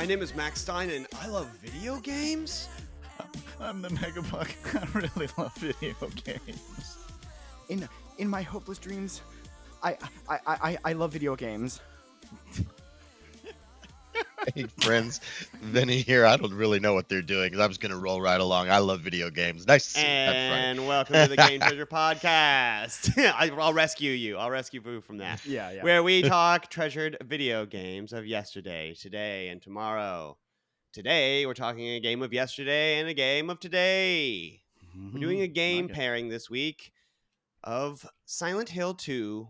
My name is Max Stein, and I love video games. I'm the Megabuck. I really love video games. In my hopeless dreams, I love video games. Hey, friends, Vinny here. I don't really know what they're doing because I'm just going to roll right along. I love video games. Nice to see you. And welcome to the Game Treasure Podcast. I'll rescue you. I'll rescue Boo from that. Yeah. Where we talk treasured video games of yesterday, today, and tomorrow. Today, we're talking a game of yesterday and a game of today. We're doing a game pairing this week of Silent Hill 2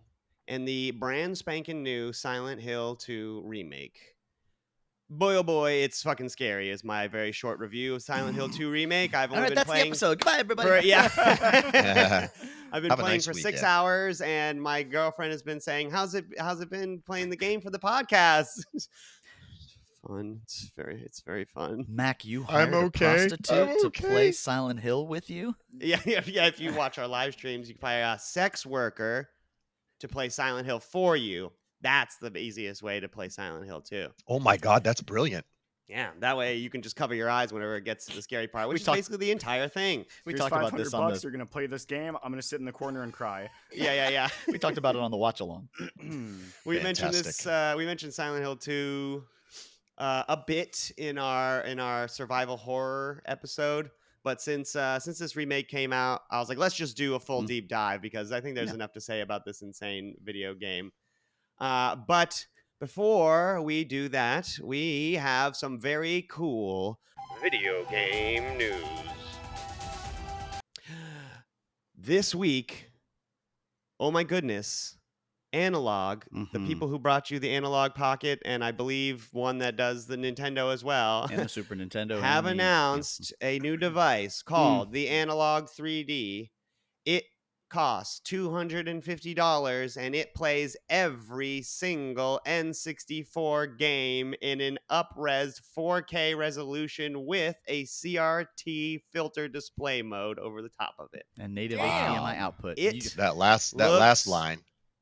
and the brand spanking new Silent Hill 2 remake. Boy, oh boy, it's fucking scary is my very short review of Silent Hill 2 Remake. I've only been that's playing... the episode. Goodbye, everybody. I've been playing for 6 hours, and my girlfriend has been saying, how's it been playing the game for the podcast? Fun. It's very fun. Mac, you hired a prostitute to play Silent Hill with you? Yeah. If you watch our live streams, you can play a sex worker to play Silent Hill for you. That's the easiest way to play Silent Hill 2. Oh my God, that's brilliant. Yeah, that way you can just cover your eyes whenever it gets to the scary part, which is basically the entire thing. We Here's talked about this on $500. You're gonna play this game. I'm gonna sit in the corner and cry. Yeah. We talked about it on the watch along. We mentioned this. We mentioned Silent Hill 2 a bit in our survival horror episode. But since this remake came out, I was like, let's just do a full deep dive because I think there's enough to say about this insane video game. But before we do that, we have some very cool video game news. This week, oh my goodness, Analog, the people who brought you the Analog Pocket, and I believe one that does the Nintendo as well, and the Super Nintendo, have announced a new device called the Analog 3D. It costs $250 and it plays every single N64 game in an up-res 4K resolution with a CRT filter display mode over the top of it. And native HDMI output. That last line.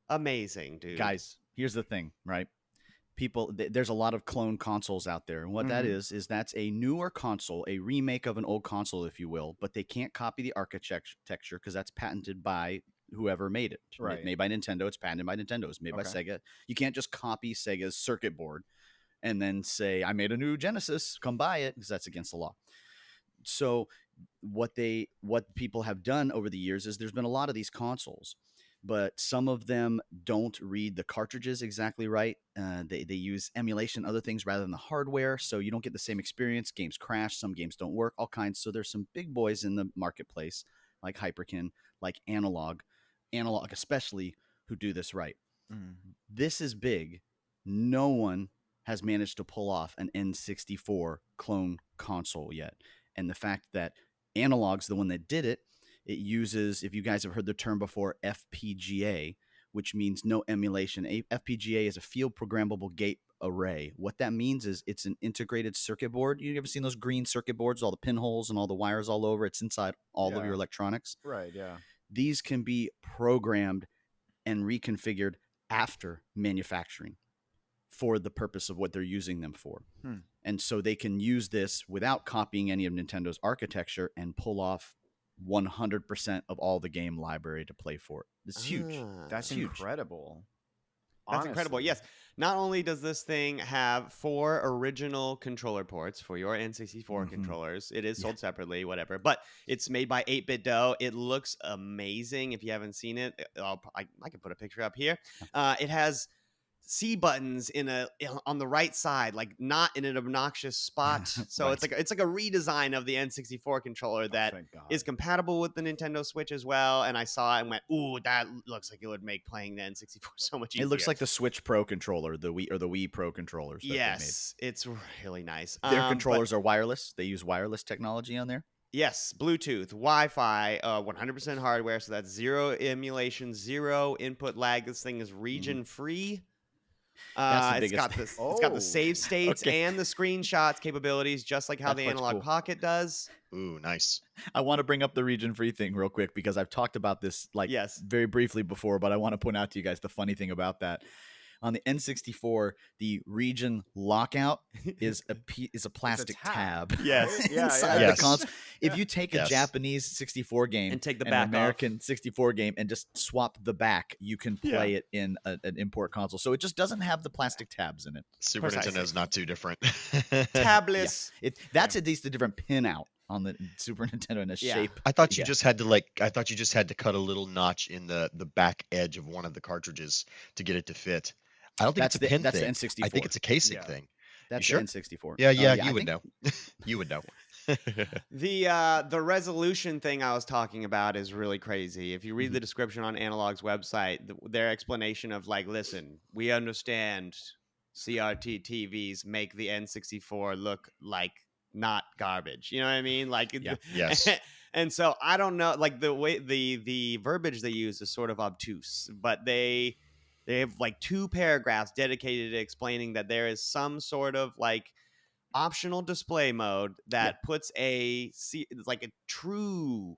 Amazing, dude. Guys, here's the thing, right? There's a lot of clone consoles out there, and what that is that's a newer console, a remake of an old console, if you will, but they can't copy the architecture because that's patented by whoever made it. Right. It's made by Nintendo. It's patented by Nintendo. It's made by Sega. You can't just copy Sega's circuit board and then say, I made a new Genesis, come buy it, because that's against the law. So what people have done over the years is there's been a lot of these consoles, but some of them don't read the cartridges exactly right. They use emulation, other things rather than the hardware, so you don't get the same experience. Games crash, some games don't work, all kinds. So there's some big boys in the marketplace, like Hyperkin, like Analog especially, who do this right. This is big. No one has managed to pull off an N64 clone console yet. And the fact that Analog's the one that did it, it uses, if you guys have heard the term before, FPGA, which means no emulation. FPGA is a field programmable gate array. What that means is it's an integrated circuit board. You ever seen those green circuit boards, all the pinholes and all the wires all over? It's inside all of your electronics. Right, yeah. These can be programmed and reconfigured after manufacturing for the purpose of what they're using them for. And so they can use this without copying any of Nintendo's architecture and pull off 100% of all the game library to play for it. It's huge. That's huge. Incredible. That's Honestly. incredible. Yes. Not only does this thing have 4 original controller ports for your N64 controllers, it is sold separately, whatever, but it's made by 8-Bit Do. It looks amazing. If you haven't seen it, I can put a picture up here. It has C buttons on the right side, like not in an obnoxious spot. So Right. it's like a redesign of the N64 controller that is compatible with the Nintendo Switch as well. And I saw it and went, "Ooh, that looks like it would make playing the N64 so much easier." It looks like the Switch Pro controller, the Wii Pro controllers. That yes, it's really nice. Their controllers are wireless. They use wireless technology on there. Yes, Bluetooth, Wi-Fi, 100% hardware. So that's 0 emulation, 0 input lag. This thing is region free. It's got the save states and the screenshots capabilities, just like how the Analog Pocket does. Ooh, nice. I want to bring up the region-free thing real quick because I've talked about this very briefly before, but I want to point out to you guys the funny thing about that. On the N64, the region lockout is a plastic tab. Yes. Inside Yes. the console. If you take a Yes. Japanese 64 game And take the an back American 64 game and just swap the back, you can play it in an import console. So it just doesn't have the plastic tabs in it. Super Precisely. Nintendo's not too different. Tabless. That's at least a different pin out on the Super Nintendo in a Yeah. shape. I thought you just had to cut a little notch in the back edge of one of the cartridges to get it to fit. I don't think That's it's a pin that's thing. the N64. I think it's a casing Yeah. thing. That's You sure? the N64. Yeah, I you would think- know. You would know. The resolution thing I was talking about is really crazy. If you read the description on Analog's website, their explanation of like, listen, we understand CRT TVs make the N64 look like not garbage. You know what I mean? Like, Yes. And so I don't know, like the way the verbiage they use is sort of obtuse, but they have like 2 paragraphs dedicated to explaining that there is some sort of like optional display mode that puts like a true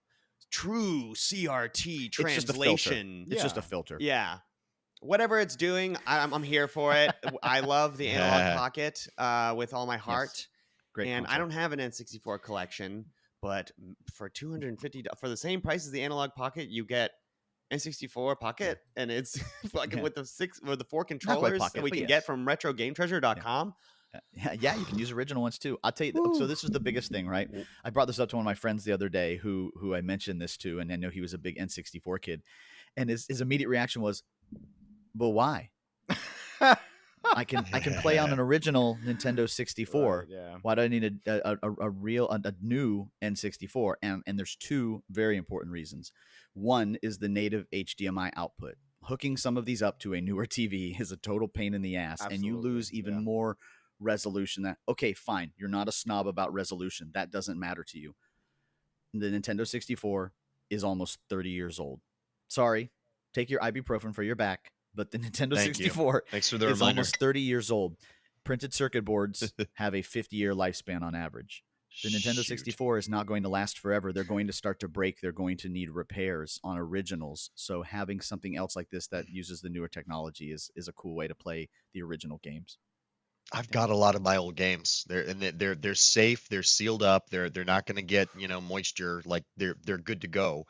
CRT It's just a filter. translation. It's just a filter. Yeah. Whatever it's doing, I'm here for it. I love the Analog Pocket with all my heart. Great And I console. don't have an N64 collection, but for $250 for the same price as the Analog Pocket, you get N64 Pocket, and it's fucking with the 4 controllers Pocket, that we but can yes. get from RetroGameTreasure.com. Yeah, you can use original ones too. I'll tell you. So this was the biggest thing, right? I brought this up to one of my friends the other day, who I mentioned this to, and I know he was a big N64 kid, and his immediate reaction was, "But why? I can play on an original Nintendo 64. Right, yeah. Why do I need a new N64?" And there's 2 very important reasons. One is the native HDMI output. Hooking some of these up to a newer TV is a total pain in the ass, and you Absolutely, lose even more resolution. Okay, fine, you're not a snob about resolution. That doesn't matter to you. The Nintendo 64 is almost 30 years old. Sorry, take your ibuprofen for your back, but the Nintendo Thank you. 64 Thanks for the is reminder. almost 30 years old. Printed circuit boards have a 50-year lifespan on average. The Nintendo Shoot. 64 is not going to last forever. They're going to start to break. They're going to need repairs on originals. So having something else like this that uses the newer technology is a cool way to play the original games. I've got a lot of my old games. They're safe. They're sealed up. They're not going to get moisture. Like they're good to go.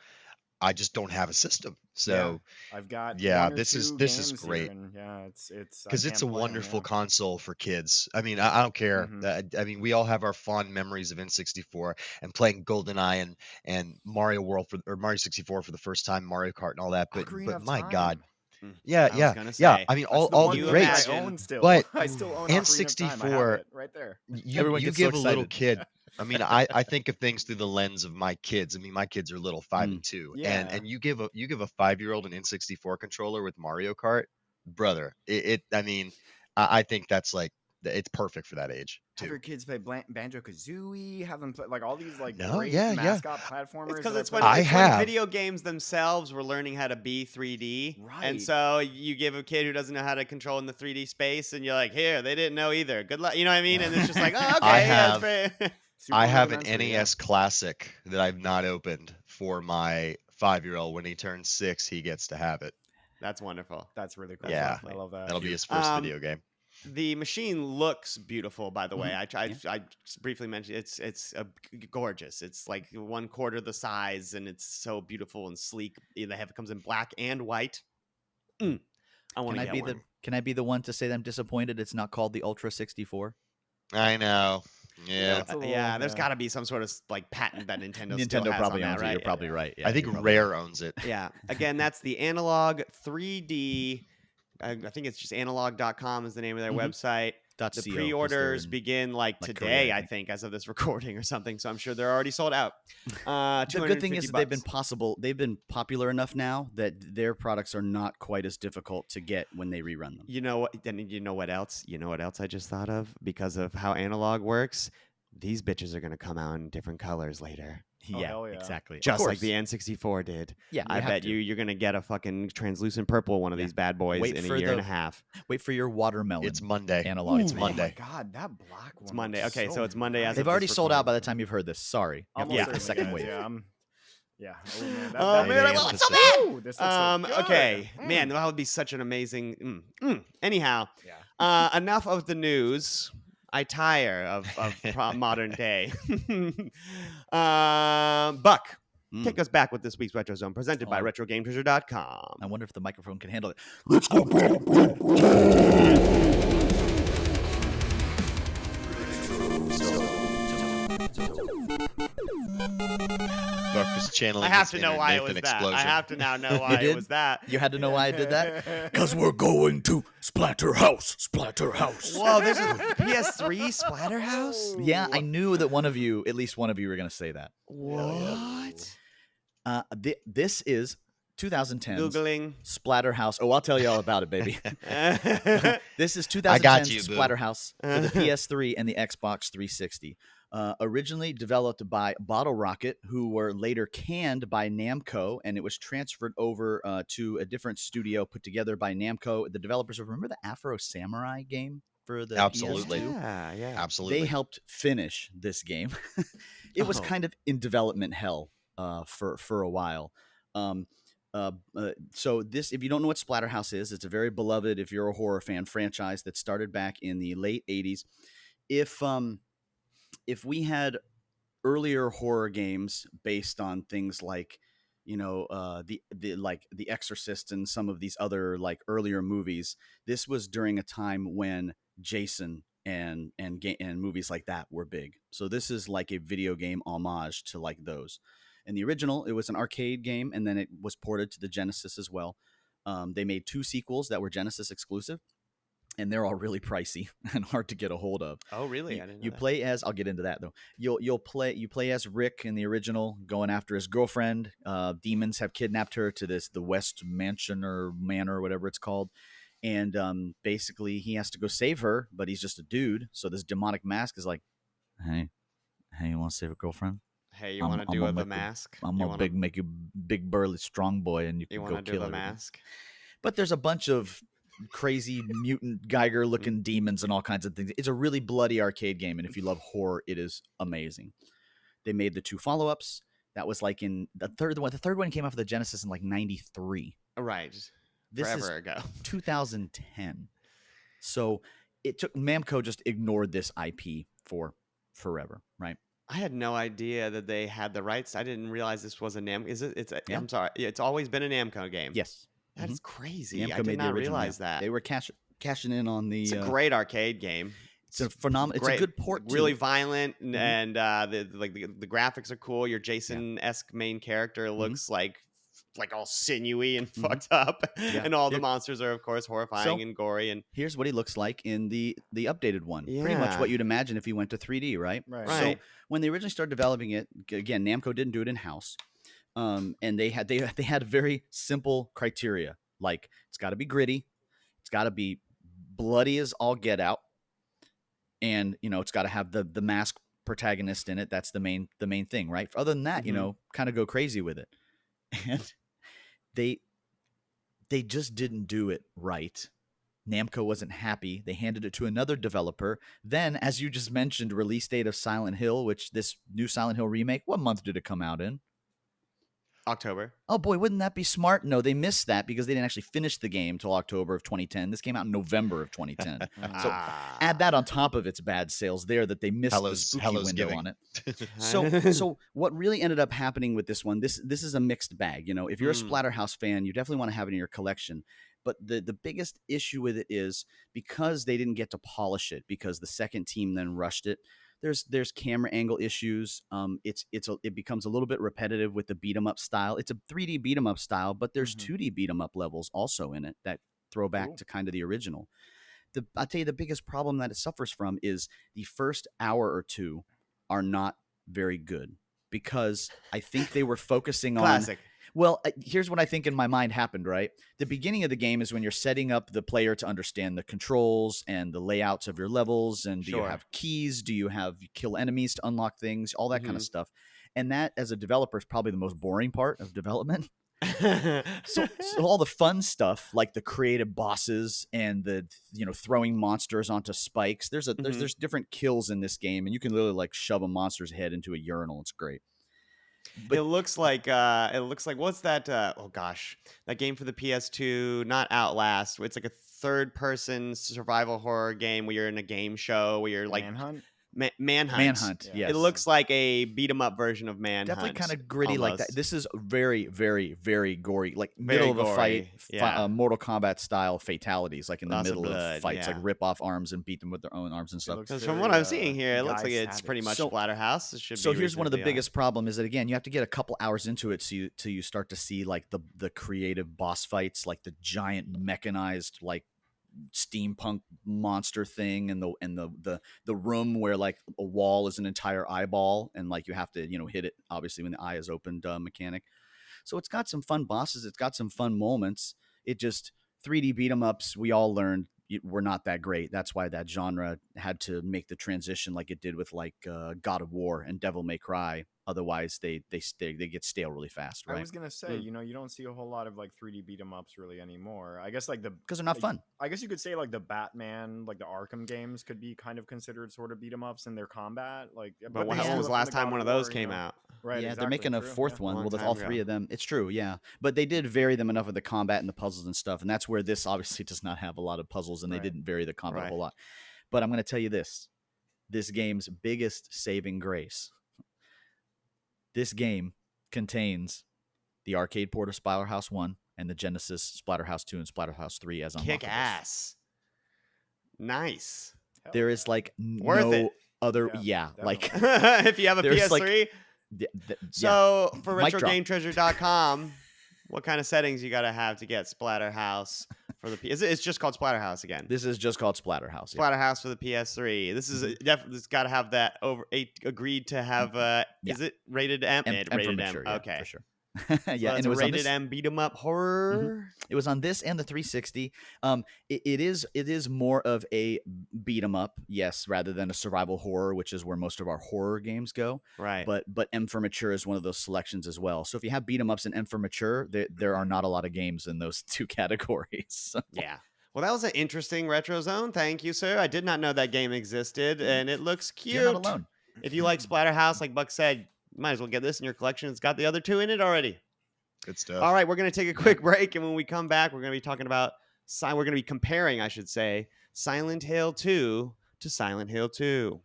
I just don't have a system. So I've got yeah, one or this two is games here, great. and it's Because I it's can't a play 'em, wonderful yeah. console for kids. I mean, I don't care. Mhm. I mean, we all have our fond memories of N64 and playing GoldenEye and Mario World or Mario 64 for the first time, Mario Kart and all that. But Ocarina of my Time. God, I yeah, was yeah, gonna yeah. say, I mean, That's all the all one the you that greats. I imagine- own still. But I still own Ocarina of Time. I have N64 it right there. Everyone You gets so give a little excited. kid. I mean, I think of things through the lens of my kids. I mean, my kids are little, 5 and 2, Yeah. and you give a 5-year-old an N64 controller with Mario Kart, brother. I mean, I think that's like it's perfect for that age Have too. your kids play Banjo Kazooie? Have them play like all these like No, great yeah. mascot platformers? It's because that it's I when, play? I it's when have. video games themselves were learning how to be 3D. And Right. so you give a kid who doesn't know how to control in the 3D space, and you're like, here, they didn't know either. Good luck. You know what I mean? And it's just like, oh, okay. I yeah, have- it's very- Super I have an rudimentary, NES Classic that I've not opened for my 5-year-old. When he turns 6, he gets to have it. That's wonderful. That's really cool. Yeah. I love that. That'll be his first Um, video game. The machine looks beautiful, by the way. Mm-hmm. I just briefly mentioned it's gorgeous. It's like 1/4 the size, and it's so beautiful and sleek. It comes in black and white. I want to get one. Can I be the one to say that I'm disappointed it's not called the Ultra 64? I know. Yeah, Yeah. it's a little- Yeah, there's yeah. got to be some sort of like patent that Nintendo still Nintendo has probably on owns that, it. right? You're probably right. Yeah, I think you're probably Rare right. owns it. Yeah. Again, that's the Analog 3D. I think it's just analog.com is the name of their Mhm. website. .co, The 'cause they're pre-orders in- begin like like today, Korea, I I think, as of this recording or something. So I'm sure they're already sold out. The good thing is that $250. they've been popular enough now that their products are not quite as difficult to get when they rerun them. You know what? Then you know what else? You know what else I just thought of because of how Analog works. These bitches are going to come out in different colors later, Oh, Yeah, hell yeah. exactly. Of just like course. the N64 did. Yeah, I have bet to. you're going to get a fucking translucent purple one of Yeah. these bad boys Wait in for a year and the- a half. Wait for your watermelon. It's Monday. Analog. It's Oh Monday. my god, that black one. It's Monday. looks Okay, so it's Monday as nice. of They've this already sold recording. out by the time you've heard this. Sorry. You have to Almost wait for the certainly second is, wave. Yeah, Yeah. Oh man. Oh that man, I Day in want the it so Pacific. bad. Ooh, this looks so good. Okay, Mm. man, that would be such an amazing. Anyhow, Yeah. enough of the news. I tire of modern day. Buck, take us back with this week's Retro Zone, presented by RetroGameTreasure.com. I wonder if the microphone can handle it. Let's go back. Buck is channeling I have his to know inner why it Nathan was that. explosion. I have to now know why it was that. You had to know why I did that? Because we're going to Splatterhouse. Splatterhouse. Whoa, there's a PS3 Splatterhouse? Yeah, I knew that at least one of you were going to say that. What? This is 2010's Googling. Splatterhouse. Oh, I'll tell you all about it, baby. This is 2010's I got you, boo. Splatterhouse for the PS3 and the Xbox 360. Originally developed by Bottle Rocket, who were later canned by Namco, and it was transferred over to a different studio put together by Namco. The developers of, remember the Afro Samurai game for the Absolutely. PS2? Yeah. Absolutely. They helped finish this game. It was kind of in development hell for a while. So this, if you don't know what Splatterhouse is, it's a very beloved, if you're a horror fan, franchise that started back in the late 80s. If we had earlier horror games based on things like, the Exorcist and some of these other like earlier movies, this was during a time when Jason and movies like that were big. So this is like a video game homage to like those. In the original, it was an arcade game, and then it was ported to the Genesis as well. They made 2 sequels that were Genesis exclusive, and they're all really pricey and hard to get a hold of. Oh, really? I didn't know You that. play as, I'll get into that though. You play as Rick in the original, going after his girlfriend. Demons have kidnapped her to the West Mansion or Manor, or whatever it's called. And basically he has to go save her, but he's just a dude. So this demonic mask is like, hey, you want to save a girlfriend? Hey, you want to do the mask? I'm gonna make you big burly strong boy, and you can go kill the everything. mask? But there's a bunch of crazy mutant Geiger looking demons and all kinds of things. It's a really bloody arcade game, and if you love horror, it is amazing. They made the 2 follow-ups. That was like in the third one. The third one came off of the Genesis in like 93. Right. This Forever is ago. 2010. So it took Namco just ignored this IP for forever, right? I had no idea that they had the rights. I didn't realize this was a Namco. Yeah. I'm sorry. It's always been a Namco game. Yes. That's crazy. Namco I did made the not original, realize that. They were cashing in on the. It's a great arcade game. It's a phenomenal. It's a good port. Really too. violent, and the graphics are cool. Your Jason-esque main character looks like all sinewy and fucked up, and all the monsters are of course horrifying and gory. And here's what he looks like in the updated one. Pretty much what you'd imagine if he went to 3D, right? Right. So when they originally started developing it, again, Namco didn't do it in house, and they had very simple criteria, like it's got to be gritty, it's got to be bloody as all get out, and it's got to have the mask protagonist in it. That's the main thing, right? Other than that, kind of go crazy with it, and they just didn't do it right. Namco wasn't happy. They handed it to another developer. Then, as you just mentioned, release date of Silent Hill, which this new Silent Hill remake, what month did it come out in? October. Oh boy, wouldn't that be smart? No, they missed that because they didn't actually finish the game till October of 2010. This came out in November of 2010. So add that on top of its bad sales there that they missed the spooky window on it. So what really ended up happening with this one, this is a mixed bag. If you're a Splatterhouse fan, you definitely want to have it in your collection. But the biggest issue with it is because they didn't get to polish it because the second team then rushed it. There's camera angle issues. It becomes a little bit repetitive with the beat 'em up style. It's a 3D beat 'em up style, but there's 2D beat 'em up levels also in it that throw back to kind of the original. I'll tell you the biggest problem that it suffers from is the first hour or two are not very good because I think they were focusing on classic. Well, here's what I think in my mind happened, right? The beginning of the game is when you're setting up the player to understand the controls and the layouts of your levels. And do you have keys? Do you kill enemies to unlock things? All that kind of stuff. And that, as a developer, is probably the most boring part of development. so all the fun stuff, like the creative bosses and the throwing monsters onto spikes. There's different kills in this game, and you can literally like shove a monster's head into a urinal. It's great. But It looks like what's that? Oh gosh, that game for the PS2, not Outlast. It's like a third-person survival horror game where you're in a game show where you're like Manhunt. Manhunt. Manhunt, Yeah. It yes. looks like a beat 'em up version of Manhunt. Definitely kind of gritty like that. almost. This is very, very, very gory. Like Very middle of a gory, fight, yeah. Mortal Kombat style fatalities, like in the Lots of middle blood, of fights, like yeah. rip off arms and beat them with their own arms and stuff. looks Because from what very, I'm seeing here, it looks Guy like it's pretty much So- Splatterhouse. It should So be here's one of the reasonably biggest problem is that, again, you have to get a couple hours into it till you start to see like the creative boss fights, like the giant mechanized like steampunk monster thing, and the room where like a wall is an entire eyeball, and like you have to hit it obviously when the eye is opened mechanic. So it's got some fun bosses, it's got some fun moments. It just 3D beat 'em ups, we all learned were not that great. That's why that genre had to make the transition like it did with like God of War and Devil May Cry. Otherwise, they get stale really fast, right? I was gonna say, you don't see a whole lot of like 3D beat 'em ups really anymore. I guess like Because they're not fun. I guess you could say like the Batman, like the Arkham games, could be kind of considered sort of beat 'em ups in their combat. Like, But when they steal was it the from last time God one of of those War, came out? Right. Yeah, exactly, they're making a true, fourth yeah. one Long with time all ago. three of them. It's true, yeah. But they did vary them enough with the combat and the puzzles and stuff, and that's where this obviously does not have a lot of puzzles, and they Right. didn't vary the combat a Right. whole lot. But I'm going to tell you this game's biggest saving grace. This game contains the arcade port of Splatterhouse 1 and the Genesis Splatterhouse 2 and Splatterhouse 3 as unlockables. Kick ass. Nice. Hell There yeah. is like Worth no it. other Yeah, like If you have a There's, PS3. yeah. So for Mic drop. RetroGameTreasure.com, what kind of settings you got to have to get Splatterhouse for the It's just called Splatterhouse again. This is just called Splatterhouse. Yeah. Splatterhouse for the PS3. This is definitely it's got to have that over 8 agreed to have is it rated M? M for Rated mature, M. yeah, Okay. for sure. So yeah, and it's it a was on rated this, M beat 'em up horror. It was on this and the 360. It is more of a beat 'em up, yes, rather than a survival horror, which is where most of our horror games go. Right. But M for mature is one of those selections as well. So if you have beat 'em ups and M for mature, there are not a lot of games in those two categories. So. Yeah. Well, that was an interesting retro zone. Thank you, sir. I did not know that game existed, and it looks cute. You're not alone. If you like Splatterhouse, like Buck said, you might as well get this in your collection. It's got the other two in it already. Good stuff. All right, we're going to take a quick break, and when we come back, we're going to be talking about, we're going to be comparing, I should say, Silent Hill 2 to Silent Hill 2.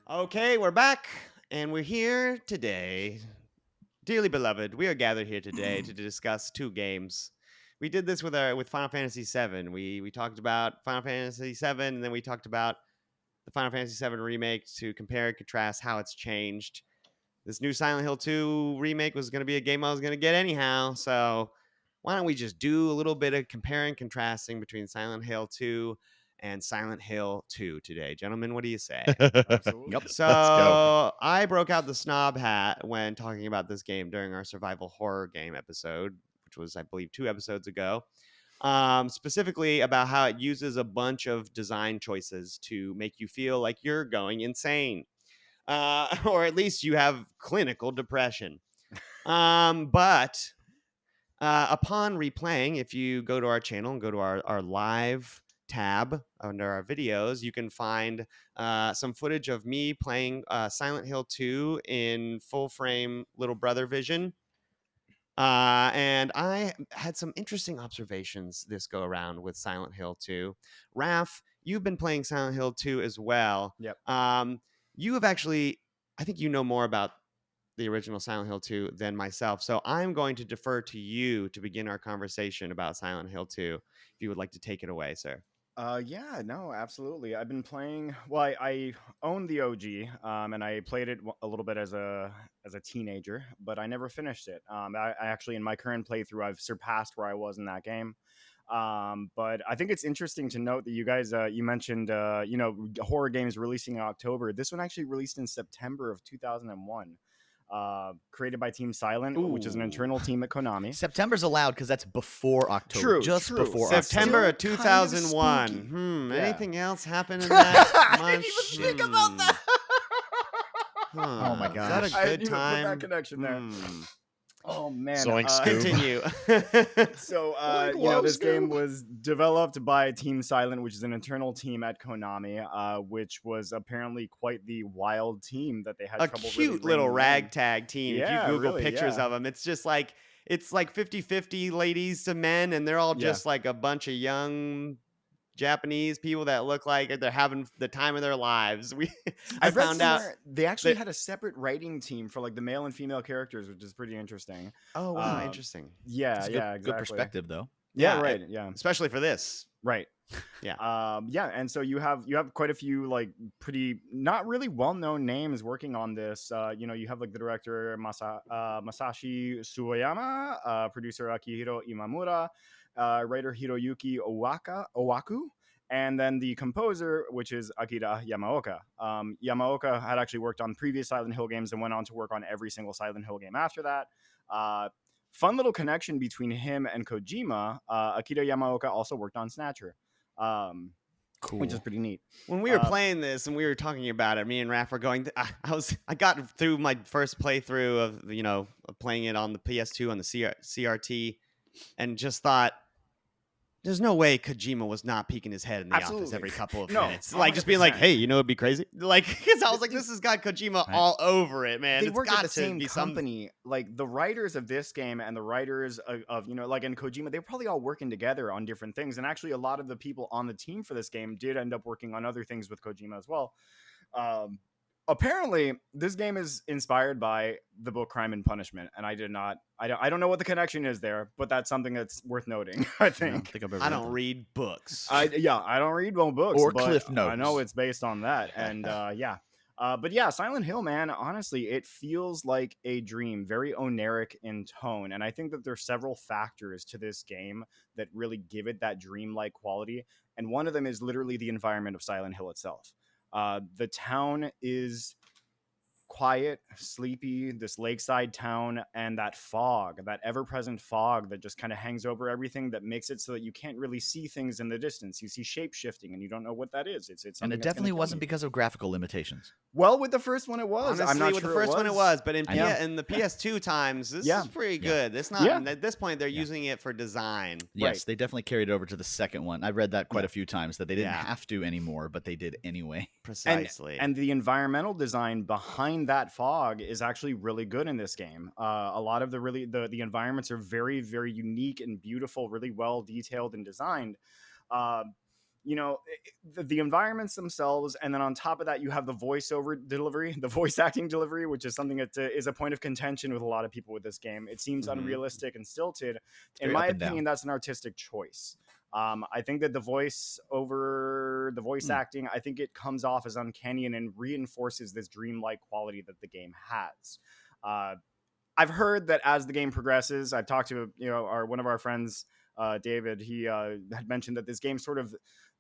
Okay, we're back, and we're here today. Dearly beloved, we are gathered here today to discuss two games. We did this with Final Fantasy VII. We talked about Final Fantasy VII, and then we talked about the Final Fantasy VII remake to compare and contrast how it's changed. This new Silent Hill 2 remake was going to be a game I was going to get anyhow, so why don't we just do a little bit of comparing and contrasting between Silent Hill 2 and Silent Hill 2 today. Gentlemen, what do you say? Absolutely. Yep. So Let's go. I broke out the snob hat when talking about this game during our survival horror game episode, which was, I believe, 2 episodes ago. Specifically about how it uses a bunch of design choices to make you feel like you're going insane, or at least you have clinical depression. But upon replaying, if you go to our channel and go to our live tab under our videos, you can find some footage of me playing Silent Hill 2 in full frame little brother vision. And I had some interesting observations this go around with Silent Hill 2. Raph, you've been playing Silent Hill 2 as well. Yep. You have actually, I think you know more about the original Silent Hill 2 than myself. So I'm going to defer to you to begin our conversation about Silent Hill 2. If you would like to take it away, sir. Yeah, no, absolutely. I've been playing. Well, I own the OG, and I played it a little bit as a teenager, but I never finished it. I actually, in my current playthrough, I've surpassed where I was in that game. But I think it's interesting to note that you guys, you mentioned, horror games releasing in October. This one actually released in September of 2001. Created by Team Silent, which is an Ooh. internal team at Konami. September's allowed because that's before October. True, just true. before September of Still kind of 2001. spooky. Yeah. Anything else happen in that month? I didn't even think about that. Huh. Oh my Is that gosh. a I good didn't even put time? that connection there. Oh man, Zoink, Scoob. Continue. So, Like, you know, whoa, this game Scoob. was developed by Team Silent, which is an internal team at Konami, which was apparently quite the wild team that they had A trouble really cute little reining in. ragtag team. If you Yeah, Google really, pictures yeah. of them, it's just like it's like 50-50 ladies to men, and they're all Yeah. just like a bunch of young Japanese people that look like they're having the time of their lives. I I've read found out somewhere they actually that had a separate writing team for like the male and female characters, which is pretty interesting. oh wow, Um, interesting. Yeah, It's a yeah, good exactly. perspective, though. Yeah, Yeah, right. Yeah, especially for this. right. Yeah. Yeah, and so you have quite a few like pretty not really well known names working on this. You know, you have like the director Masashi Suoyama, producer Akihiro Imamura, writer Hiroyuki Owaku, and then the composer, which is Akira Yamaoka. Yamaoka had actually worked on previous Silent Hill games and went on to work on every single Silent Hill game after that. Fun little connection between him and Kojima. Akira Yamaoka also worked on Snatcher. Cool. Which is pretty neat. When we were playing this and we were talking about it, me and Raph were going. I got through my first playthrough of playing it on the PS2 on the CRT, and just thought, there's no way Kojima was not peeking his head in the office Absolutely. every couple of No, minutes, like just being like, 100%. "Hey, you know, it'd be crazy." Like, because I was like, "This has got Kojima Right. all over it, man." They It's work got at the to same be some. company. Like the writers of this game and the writers of you know, like in Kojima, they're probably all working together on different things. And actually, a lot of the people on the team for this game did end up working on other things with Kojima as well. Apparently, this game is inspired by the book Crime and Punishment, and I don't know what the connection is there, but that's something that's worth noting. I I don't think. think I've ever I read don't that. read books. I don't read well books Or but Cliff I know Notes. it's based on that, and yeah. But yeah, Silent Hill, man, honestly, it feels like a dream, very oniric in tone. And I think that there's several factors to this game that really give it that dreamlike quality. And one of them is literally the environment of Silent Hill itself. The town is quiet, sleepy, this lakeside town, and that fog, that ever-present fog that just kind of hangs over everything, that makes it so that you can't really see things in the distance. You see shape shifting and you don't know what that is. It's And something it that's gonna definitely kill wasn't you. because of graphical limitations. Well, with the first one it was. Honestly, I'm not with sure the first one it was, but in I know. in the PS2 times, this Yeah. is pretty Yeah. good. It's not Yeah. at this point they're Yeah. using it for design. Yes, Right. they definitely carried it over to the second one. I read that quite a few times that they didn't Yeah. have to anymore, but they did anyway. Precisely. And the environmental design behind that fog is actually really good in this game. A lot of the environments are very, very unique and beautiful, really well detailed and designed. You know, the environments themselves, and then on top of that, you have the voiceover delivery, the voice acting delivery, which is something that is a point of contention with a lot of people with this game. It seems Mhm. unrealistic and stilted. In very my up and down. opinion, that's an artistic choice. I think that the voice acting, I think it comes off as uncanny and reinforces this dreamlike quality that the game has. I've heard that as the game progresses, I've talked to one of our friends, David. He had mentioned that this game sort of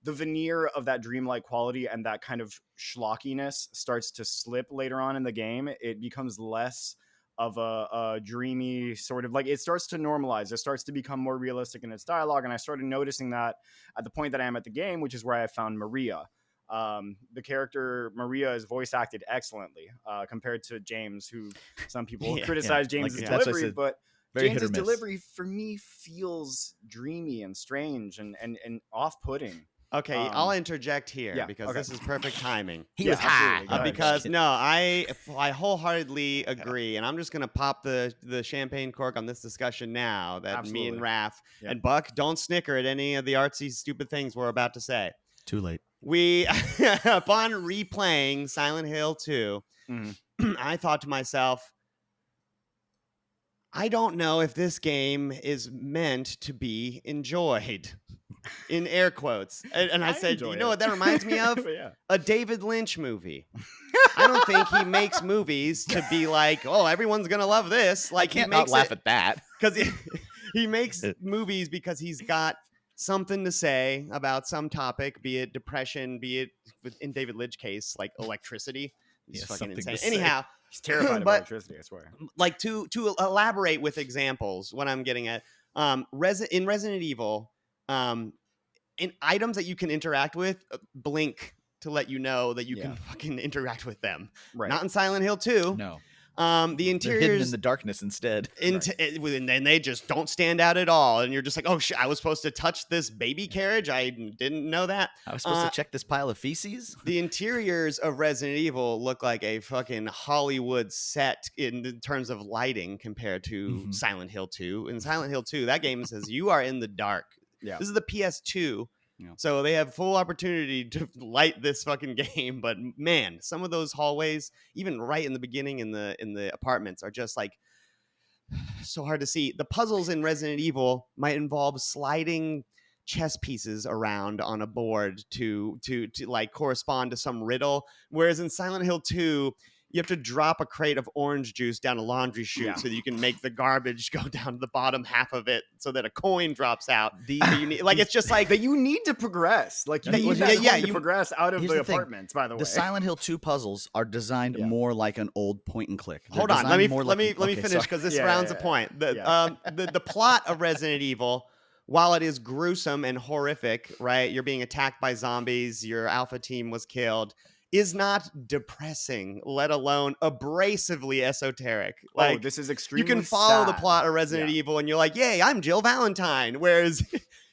the veneer of that dreamlike quality and that kind of schlockiness starts to slip later on in the game. It becomes less of a dreamy sort of, like, it starts to normalize. It starts to become more realistic in its dialogue. And I started noticing that at the point that I am at the game, which is where I found Maria. The character Maria is voice acted excellently compared to James, who some people Yeah, criticize like, James's that's what I delivery, said. but Very hit or James's miss. delivery for me feels dreamy and strange and off-putting. Okay, I'll interject here yeah, because okay. this is perfect timing. He was high. absolutely. Go ahead. Because no, I wholeheartedly agree, and I'm just gonna pop the champagne cork on this discussion now. That me and Absolutely. Raph Yeah. and Buck don't snicker at any of the artsy, stupid things we're about to say. Too late. We, upon replaying Silent Hill 2, Mhm. I thought to myself, I don't know if this game is meant to be enjoyed, in air quotes. And I said, enjoy you know it. what that reminds me of? Yeah. A David Lynch movie. I don't think he makes movies to be like, oh, everyone's gonna love this. Like, Can't he not makes laugh it at that. because he makes movies because he's got something to say about some topic, be it depression, be it in David Lynch's case, like electricity. He's Yeah, fucking something to insane. say. Anyhow, He's terrified of But- electricity, I swear. like to elaborate with examples, what I'm getting at, in Resident Evil, in items that you can interact with, blink to let you know that you can Yeah. fucking interact with them. Right. Not in Silent Hill 2. No. The They're hidden interiors in the darkness instead. and then they just don't stand out at all, and you're just like, oh shit, I was supposed to touch this baby carriage, I didn't know that. I was supposed to check this pile of feces. The interiors of Resident Evil look like a fucking Hollywood set in terms of lighting compared to Silent Hill 2. In Silent Hill 2, that game says you are in the dark. Yeah. This is the PS2. Yeah. So they have full opportunity to light this fucking game, but man, some of those hallways, even right in the beginning in the apartments, are just like so hard to see. The puzzles in Resident Evil might involve sliding chess pieces around on a board to like correspond to some riddle, whereas in Silent Hill 2 you have to drop a crate of orange juice down a laundry chute so that you can make the garbage go down to the bottom half of it so that a coin drops out. It's just like that you need to progress. Like you need to progress out of the apartments, by the way. The Silent Hill 2 puzzles are designed more like an old point and click. Hold on, let me finish because this rounds a point. The plot of Resident Evil, while it is gruesome and horrific, right? You're being attacked by zombies, your alpha team was killed, is not depressing, let alone abrasively esoteric. Like, this is extremely You can follow sad. the plot of Resident Evil and you're like, yay, I'm Jill Valentine. Whereas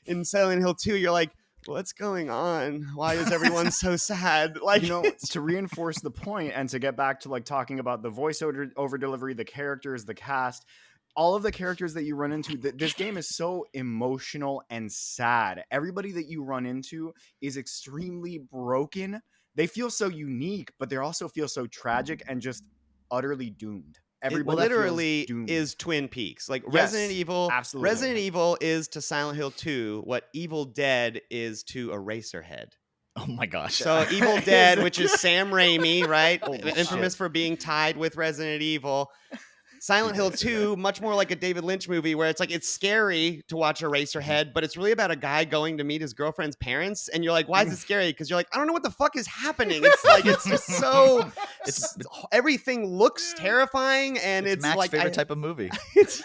in Silent Hill 2, you're like, what's going on? Why is everyone so sad? Like, to reinforce the point and to get back to like talking about the voice over delivery, the characters, the cast, all of the characters that you run into, this game is so emotional and sad. Everybody that you run into is extremely broken. They feel so unique, but they also feel so tragic and just utterly doomed. Everybody literally doomed. is Twin Peaks. Like Yes, Resident Evil, absolutely. Resident Evil is to Silent Hill 2 what Evil Dead is to Eraserhead. Oh my gosh. So Evil Dead, which is Sam Raimi, right? Infamous shit. for being tied with Resident Evil. Silent Hill 2, much more like a David Lynch movie where it's like, it's scary to watch Eraserhead, but it's really about a guy going to meet his girlfriend's parents. And you're like, why is it scary? Because you're like, I don't know what the fuck is happening. It's like, it's just so, everything looks terrifying. And it's Mac's like, favorite type of movie.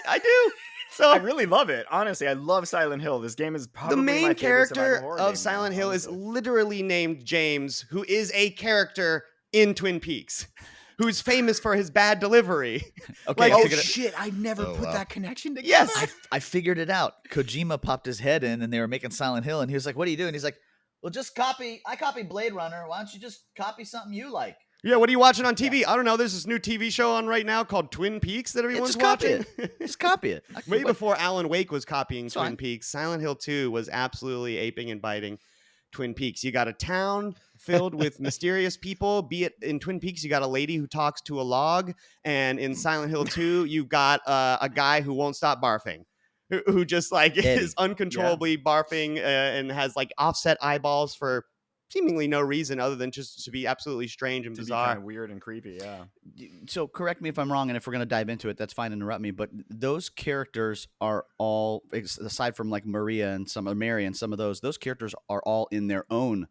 I do. So I really love it. Honestly, I love Silent Hill. This game is probably the main my favorite character survival horror of game Silent now, Hill is honestly. literally named James, who is a character in Twin Peaks, who's famous for his bad delivery. Okay, Oh shit! I never put wow. that connection together. Yes. I figured it out. Kojima popped his head in and they were making Silent Hill and he was like, what are you doing? He's like, well, I copy Blade Runner. Why don't you just copy something you like? Yeah, what are you watching on TV? I don't know. There's this new TV show on right now called Twin Peaks that everyone's just copy watching. Just copy it. Way before Alan Wake was copying Twin fine. Peaks, Silent Hill 2 was absolutely aping and biting Twin Peaks. You got a town filled with mysterious people. Be it in Twin Peaks, you got a lady who talks to a log, and in Silent Hill 2, you've got a guy who won't stop barfing, who just like is uncontrollably barfing and has like offset eyeballs for seemingly no reason other than just to be absolutely strange and To be bizarre. kind of weird and creepy. Yeah. So correct me if I'm wrong, and if we're going to dive into it, that's fine. Interrupt me. But those characters are all, aside from like Mary and some of those characters are all in their own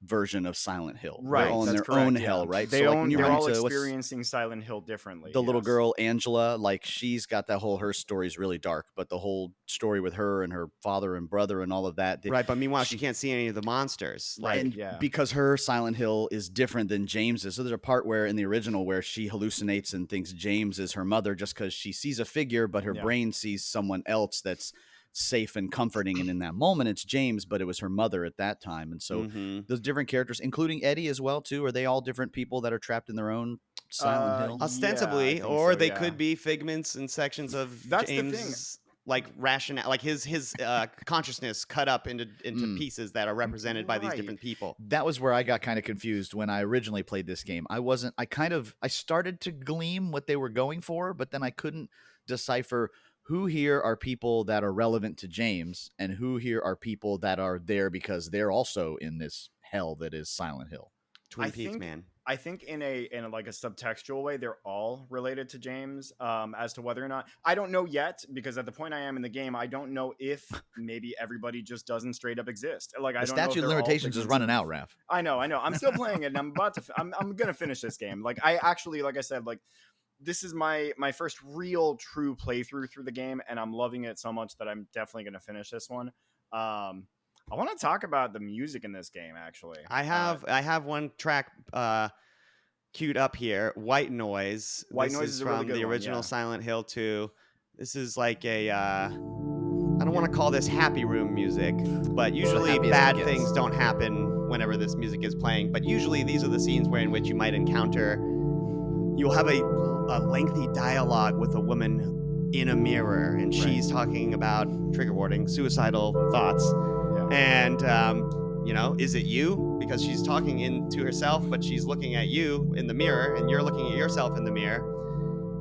version of Silent Hill. Right. They're all in That's their correct, own yeah. hell, right? They So, like, when you they're run all into experiencing Silent Hill differently. the little yes. girl Angela, like she's got that whole, her story's really dark, but the whole story with her and her father and brother and all of that, Right, but meanwhile, she can't see any of the monsters. Like, and yeah. because her Silent Hill is different than James's. So there's a part where in the original where she hallucinates and thinks James is her mother just because she sees a figure, but her brain sees someone else that's safe and comforting. And in that moment, it's James, but it was her mother at that time. And so those different characters, including Eddie as well, too, are they all different people that are trapped in their own Silent Hill? ostensibly, Yeah, I think or so, they yeah. could be figments and sections of That's the thing. James' like rationale, like his consciousness cut up into pieces that are represented by these Right. different people. That was where I got kind of confused when I originally played this game. I started to glean what they were going for, but then I couldn't decipher who here are people that are relevant to James and who here are people that are there because they're also in this hell that is Silent Hill. Twin I Peaks, think- man. I think in a like a subtextual way, they're all related to James. As to whether or not, I don't know yet, because at the point I am in the game, I don't know if maybe everybody just doesn't straight up exist. Like, I The don't know if statute of they're all limitations is figments running of- out, Raph. I know. I'm still playing it, and I'm about to. I'm gonna finish this game. Like, I actually, like I said, like, this is my first real true playthrough through the game, and I'm loving it so much that I'm definitely gonna finish this one. I want to talk about the music in this game. Actually, I have one track queued up here. White Noise. White This Noise is is a really from good the one, original yeah. Silent Hill 2. This is like a I don't want to call this happy room music, but usually happiest it bad gets. things don't happen whenever this music is playing. But usually these are the scenes in which you might encounter. You'll have a lengthy dialogue with a woman in a mirror, and she's talking about, trigger warning, suicidal thoughts. And is it you? Because she's talking into herself, but she's looking at you in the mirror, and you're looking at yourself in the mirror.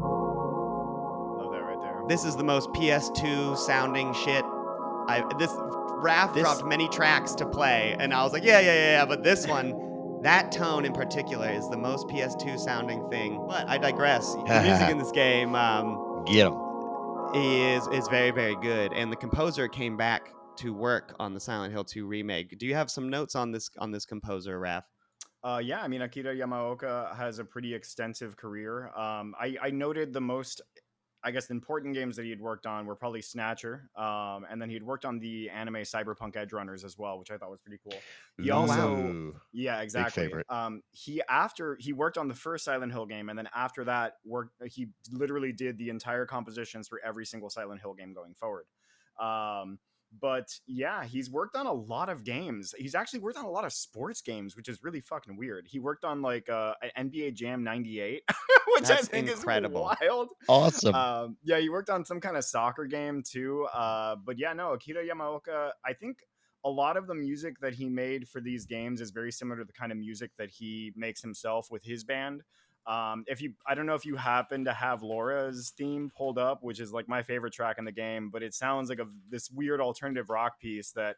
Love that right there. This is the most PS2 sounding shit. Raph dropped many tracks to play, and I was like, yeah, but this one, that tone in particular, is the most PS2 sounding thing. But I digress. The music in this game Get 'em. is very, very good, and the composer came back to work on the Silent Hill 2 remake. Do you have some notes on this composer, Raph? Yeah, I mean, Akira Yamaoka has a pretty extensive career. I noted the most, I guess, important games that he had worked on were probably Snatcher, and then he had worked on the anime Cyberpunk Edge Runners as well, which I thought was pretty cool. He also, Ooh, yeah, exactly. Big favorite. He worked on the first Silent Hill game, and then after that, he literally did the entire compositions for every single Silent Hill game going forward. But yeah, he's worked on a lot of games. He's actually worked on a lot of sports games, which is really fucking weird. He worked on like NBA Jam 98, which That's I think incredible. is wild. Awesome. Yeah, he worked on some kind of soccer game too. But yeah, no, Akira Yamaoka, I think a lot of the music that he made for these games is very similar to the kind of music that he makes himself with his band. I don't know if you happen to have Laura's theme pulled up, which is like my favorite track in the game, but it sounds like this weird alternative rock piece that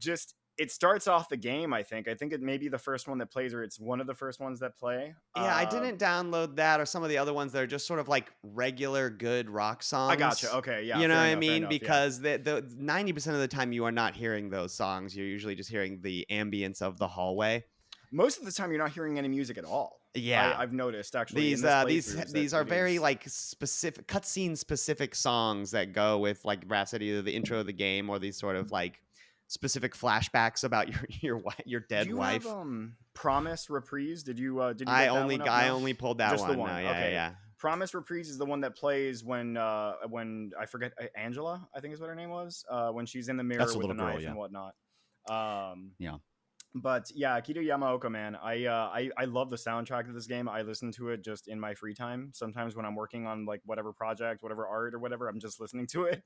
just, it starts off the game. I think it may be the first one that plays, or it's one of the first ones that play. Yeah, I didn't download that or some of the other ones that are just sort of like regular good rock songs. I gotcha. Okay, yeah, you know fair what I enough, fair mean? enough, Because the 90% of the time you are not hearing those songs. You're usually just hearing the ambience of the hallway. Most of the time, you're not hearing any music at all. Yeah, I've noticed actually. These are very like specific cutscene specific songs that go with, like Raph said, either the intro of the game or these sort of like specific flashbacks about your dead Do you wife. have Promise Reprise? Did you? I only pulled that Just one. the one. No, Okay. yeah. Promise Reprise is the one that plays when I forget, Angela, I think is what her name was, when she's in the mirror with the knife and whatnot. Yeah. But yeah, Akira Yamaoka, man, I love the soundtrack of this game. I listen to it just in my free time. Sometimes when I'm working on like whatever project, whatever art or whatever, I'm just listening to it.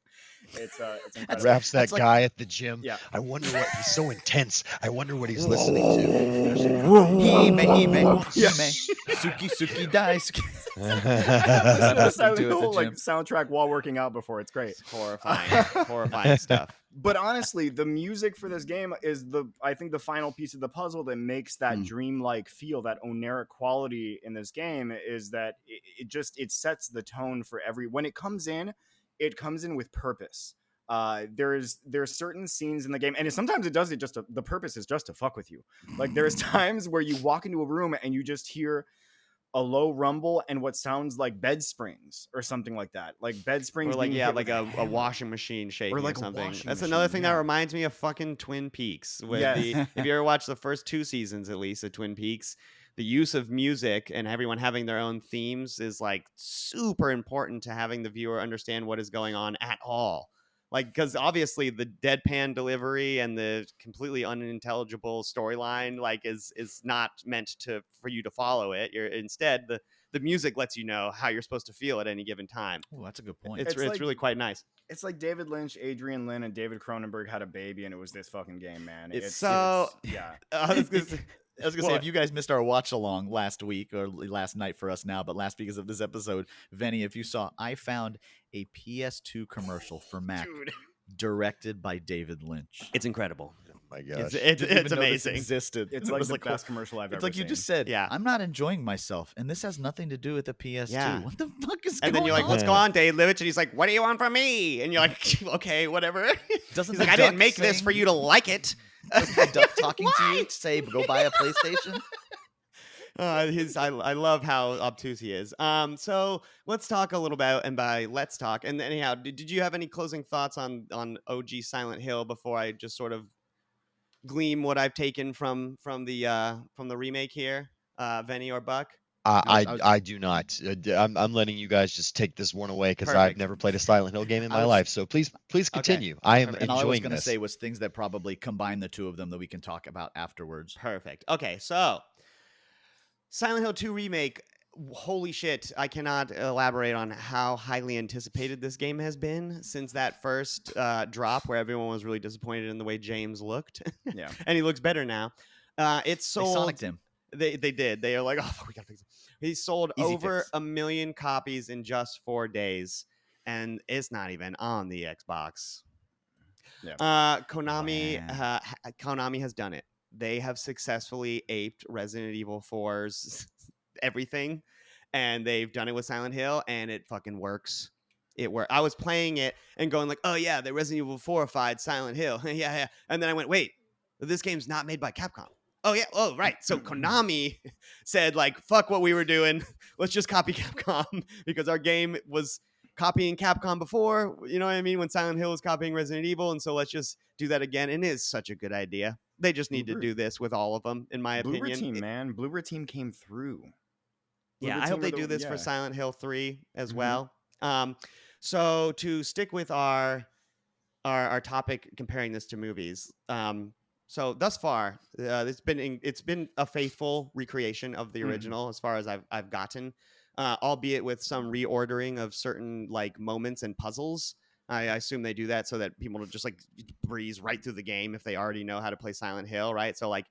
It's incredible. Raph's that guy at the gym. Yeah. I wonder what he's so intense. I wonder what he's listening to. Hime. Suki Daisuke. Listen to the Silent Hill like soundtrack while working out before. It's great. It's horrifying stuff. But honestly, the music for this game is I think the final piece of the puzzle that makes that dreamlike feel, that oniric quality in this game, is that it sets the tone for when it comes in with purpose. There's certain scenes in the game, and sometimes it does it just the purpose is just to fuck with you. Like there's times where you walk into a room and you just hear a low rumble and what sounds like bed springs or something like that, like bed springs, or like like a washing machine shaking or like something. That's another thing that reminds me of fucking Twin Peaks. With if you ever watched the first 2 seasons at least of Twin Peaks, the use of music and everyone having their own themes is like super important to having the viewer understand what is going on at all. Like, because obviously the deadpan delivery and the completely unintelligible storyline like is not meant for you to follow it. Instead the music lets you know how you're supposed to feel at any given time. Oh, that's a good point. It's really quite nice. It's like David Lynch, Adrian Lin, and David Cronenberg had a baby, and it was this fucking game, man. I was gonna say, if you guys missed our watch along last week or last night for us now, but last week of this episode, Venny, if you saw, I found a PS2 commercial for Mac directed by David Lynch. It's incredible. Oh my gosh, it's amazing. Existed. It's like the best commercial I've ever seen. It's like you just said, yeah. I'm not enjoying myself, and this has nothing to do with the PS2. Yeah. What the fuck is going on? And then you're like, what's going on, Dave Livich? And he's like, what do you want from me? And you're like, okay, whatever. He's like, I didn't make this for you to like it. Doesn't the duck talking to you to say, go buy a PlayStation? I love how obtuse he is. So let's talk a little about, and by let's talk. And anyhow, did you have any closing thoughts on OG Silent Hill before I just sort of gleam what I've taken from the remake here? Venny or Buck? I do not. I'm letting you guys just take this one away because I've Perfect. never played a Silent Hill game in I my was- life. So please Okay. continue. I am Perfect. And all I was enjoying going to this. say was things that probably combine the two of them that we can talk about afterwards. Perfect. Okay, so Silent Hill 2 Remake. Holy shit, I cannot elaborate on how highly anticipated this game has been since that first drop where everyone was really disappointed in the way James looked. Yeah. And he looks better now. It's They sold. Sonicked him. They did. They are like, oh, fuck, we gotta fix it. He sold Easy over fix. 1 million copies in just 4 days, and it's not even on the Xbox. Yeah. Konami, Wow. Konami has done it. They have successfully aped Resident Evil 4's everything, and they've done it with Silent Hill, and it fucking works. It worked. I was playing it and going like, oh yeah, the Resident Evil 4-ified Silent Hill. Yeah. And then I went, wait, this game's not made by Capcom. Oh yeah. Oh right. So Konami said like, fuck what we were doing. Let's just copy Capcom because our game was copying Capcom before. You know what I mean? When Silent Hill was copying Resident Evil, and so let's just do that again. And it is such a good idea. They just need to do this with all of them, in my opinion. Bloober Team, man. Bloober Team came through. Yeah, Bloober I hope Team they were do the- this for yeah. Silent Hill 3 as Mhm. well. So to stick with our topic comparing this to movies. So thus far, it's been a faithful recreation of the Mhm. original as far as I've gotten, albeit with some reordering of certain like moments and puzzles. I assume they do that so that people don't just like breeze right through the game if they already know how to play Silent Hill, right? So like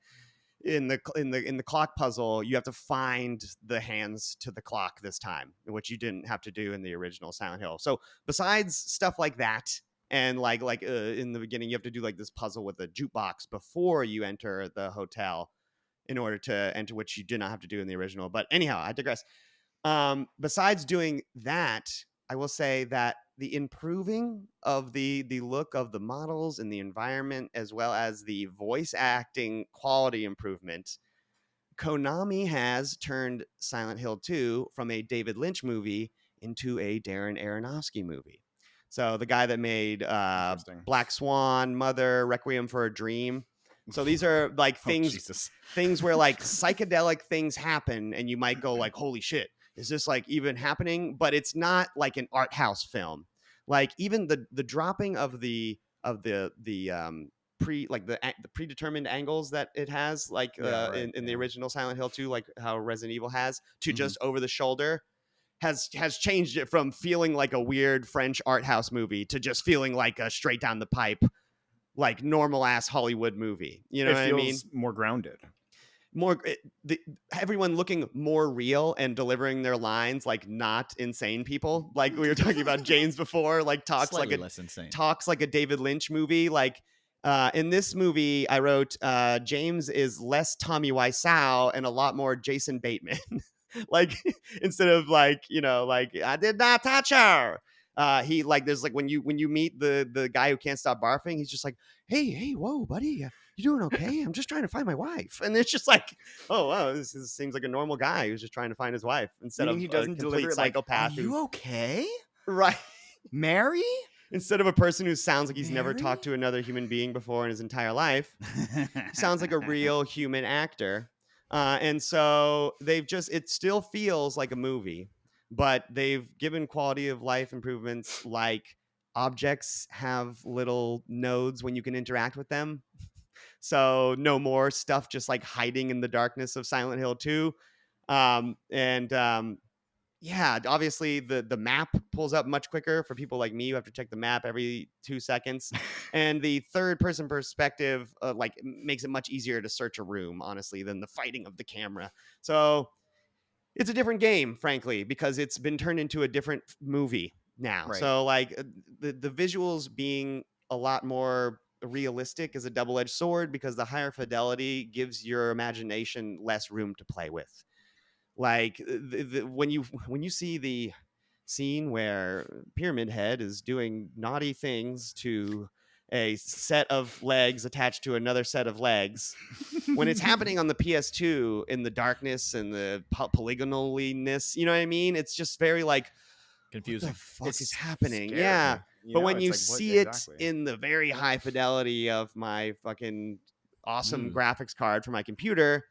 in the clock puzzle, you have to find the hands to the clock this time, which you didn't have to do in the original Silent Hill. So besides stuff like that, and like in the beginning, you have to do like this puzzle with a jukebox before you enter the hotel in order to enter, which you did not have to do in the original. But anyhow, I digress. Besides doing that, I will say that the improving of the look of the models and the environment, as well as the voice acting quality improvement, Konami has turned Silent Hill 2 from a David Lynch movie into a Darren Aronofsky movie. So the guy that made Interesting. Black Swan, Mother, Requiem for a Dream. So these are like Oh, things Jesus. things where like psychedelic things happen and you might go like, holy shit, is this like even happening? But it's not like an art house film. Like even the dropping of the predetermined angles that it has, like Yeah, right, in the yeah. original Silent Hill 2, like how Resident Evil has, to Mhm. just over the shoulder, has changed it from feeling like a weird French art house movie to just feeling like a straight down the pipe, like normal ass Hollywood movie. You know It what I mean? feels more grounded. Everyone looking more real and delivering their lines like not insane people. Like we were talking about James before, like talks Slightly like less insane. a David Lynch movie. Like in this movie, I wrote James is less Tommy Wiseau and a lot more Jason Bateman. Like instead of like, you know, like I did not touch her. He like there's like when you meet the guy who can't stop barfing, he's just like, hey, whoa, buddy, you doing okay? I'm just trying to find my wife. And it's just like, oh wow, this seems like a normal guy who's just trying to find his wife instead Meaning of he a doesn't complete deliver it like, psychopath. are you okay? Right? Mary? Instead of a person who sounds like he's never Mary? talked to another human being before in his entire life, sounds like a real human actor. And so it still feels like a movie, but they've given quality of life improvements, like objects have little nodes when you can interact with them. So no more stuff just like hiding in the darkness of Silent Hill 2. Yeah, obviously the map pulls up much quicker for people like me who have to check the map every 2 seconds. And the third person perspective makes it much easier to search a room, honestly, than the fighting of the camera. So it's a different game, frankly, because it's been turned into a different movie now. Right. So like the visuals being a lot more realistic is a double-edged sword because the higher fidelity gives your imagination less room to play with. Like when you see the scene where Pyramid Head is doing naughty things to a set of legs attached to another set of legs, when it's happening on the PS2 in the darkness and the polygonaliness, you know what I mean? It's just very like Confusing. what the fuck It's is happening? scary. Yeah. You But know, when it's you like, what see it exactly? in the very high fidelity of my fucking awesome Ooh. graphics card for my computer,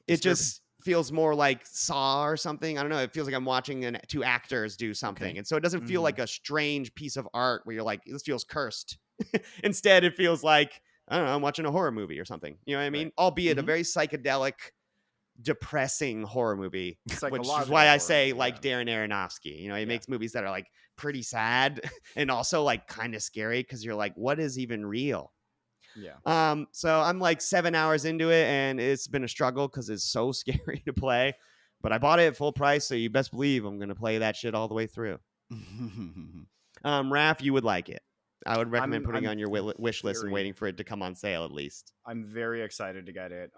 it Disturbing. just feels more like Saw or something. I don't know. It feels like I'm watching two actors do something. Okay. And so it doesn't feel like a strange piece of art where you're like, this feels cursed. Instead, it feels like, I don't know, I'm watching a horror movie or something. You know what I mean? Right. Albeit a very psychedelic, depressing horror movie, which is Psychological why I horror say movie, like Darren Aronofsky. You know, he Yeah. makes movies that are like pretty sad and also like kind of scary because you're like, what is even real? Yeah. So I'm like 7 hours into it, and it's been a struggle because it's so scary to play. But I bought it at full price, so you best believe I'm gonna play that shit all the way through. Raph, you would like it. I would recommend putting it on your wish list and very- waiting for it to come on sale at least. I'm very excited to get it.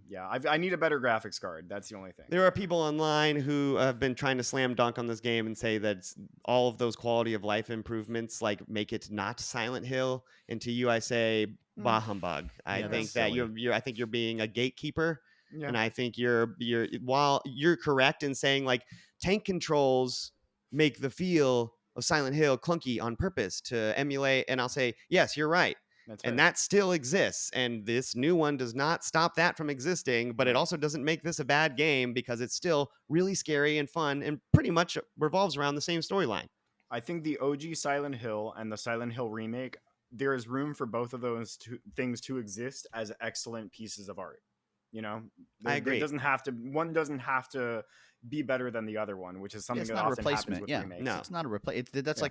Yeah, I need a better graphics card. That's the only thing. There are people online who have been trying to slam dunk on this game and say that all of those quality of life improvements like make it not Silent Hill. And to you, I say bah humbug. I Yeah, think that's that silly. I think you're being a gatekeeper. Yeah. And I think you're while you're correct in saying like tank controls make the feel of Silent Hill clunky on purpose to emulate, and I'll say yes, you're right. That's And fair. that still exists, and this new one does not stop that from existing, but it Right. also doesn't make this a bad game because it's still really scary and fun and pretty much revolves around the same storyline. I think the OG Silent Hill and the Silent Hill remake, there is room for both of those two things to exist as excellent pieces of art. You know, I agree. One doesn't have to be better than the other one, which is something it's that not a often happens replacement. with Yeah, remakes. No. it's not a replacement. That's Yeah.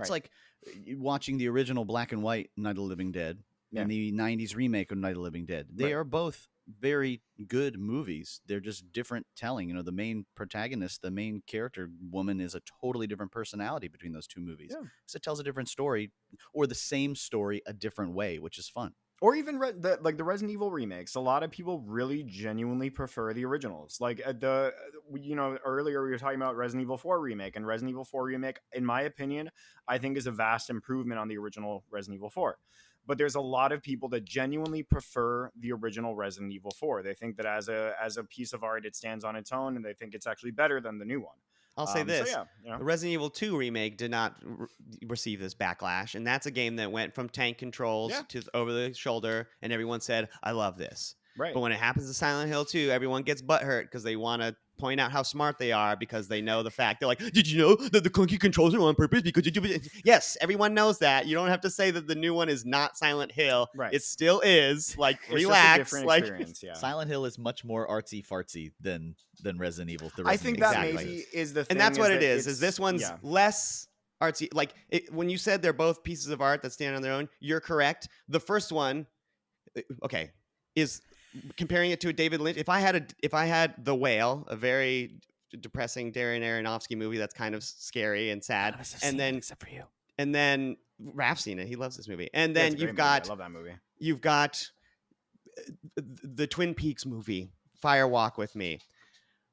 like Right. watching the original black and white Night of the Living Dead Yeah. and the '90s remake of Night of the Living Dead. They Right. are both very good movies. They're just different telling. You know, the main protagonist, the main character woman, is a totally different personality between those two movies. Yeah. So it tells a different story, or the same story a different way, which is fun. Or even the Resident Evil remakes. A lot of people really genuinely prefer the originals. Like earlier we were talking about Resident Evil 4 remake, and Resident Evil 4 remake, in my opinion, I think is a vast improvement on the original Resident Evil 4. But there's a lot of people that genuinely prefer the original Resident Evil 4. They think that as a piece of art, it stands on its own, and they think it's actually better than the new one. I'll say this. So yeah, The Resident Evil 2 remake did not receive this backlash, and that's a game that went from tank controls Yeah. to over the shoulder, and everyone said, I love this. right. But when it happens to Silent Hill 2, everyone gets butthurt because they want to point out how smart they are because they know the fact. They're like, did you know that the clunky controls are on purpose? Because yes, everyone knows that. You don't have to say that the new one is not Silent Hill. Right. It still is. Like, It's relax. just a different Like, experience. Yeah. Silent Hill is much more artsy fartsy than Resident Evil. I think that Exactly. maybe is the thing. and that's what it that is. it's- This one's yeah. less artsy. Like when you said they're both pieces of art that stand on their own, you're correct. The first one, okay, is comparing it to a David Lynch. If I had The Whale, a very depressing Darren Aronofsky movie that's kind of scary and sad, and then except for you. and then Raph's seen it. He loves this movie. And Yeah, then it's a great you've movie. I got love that movie. you've got the Twin Peaks movie, Fire Walk with Me.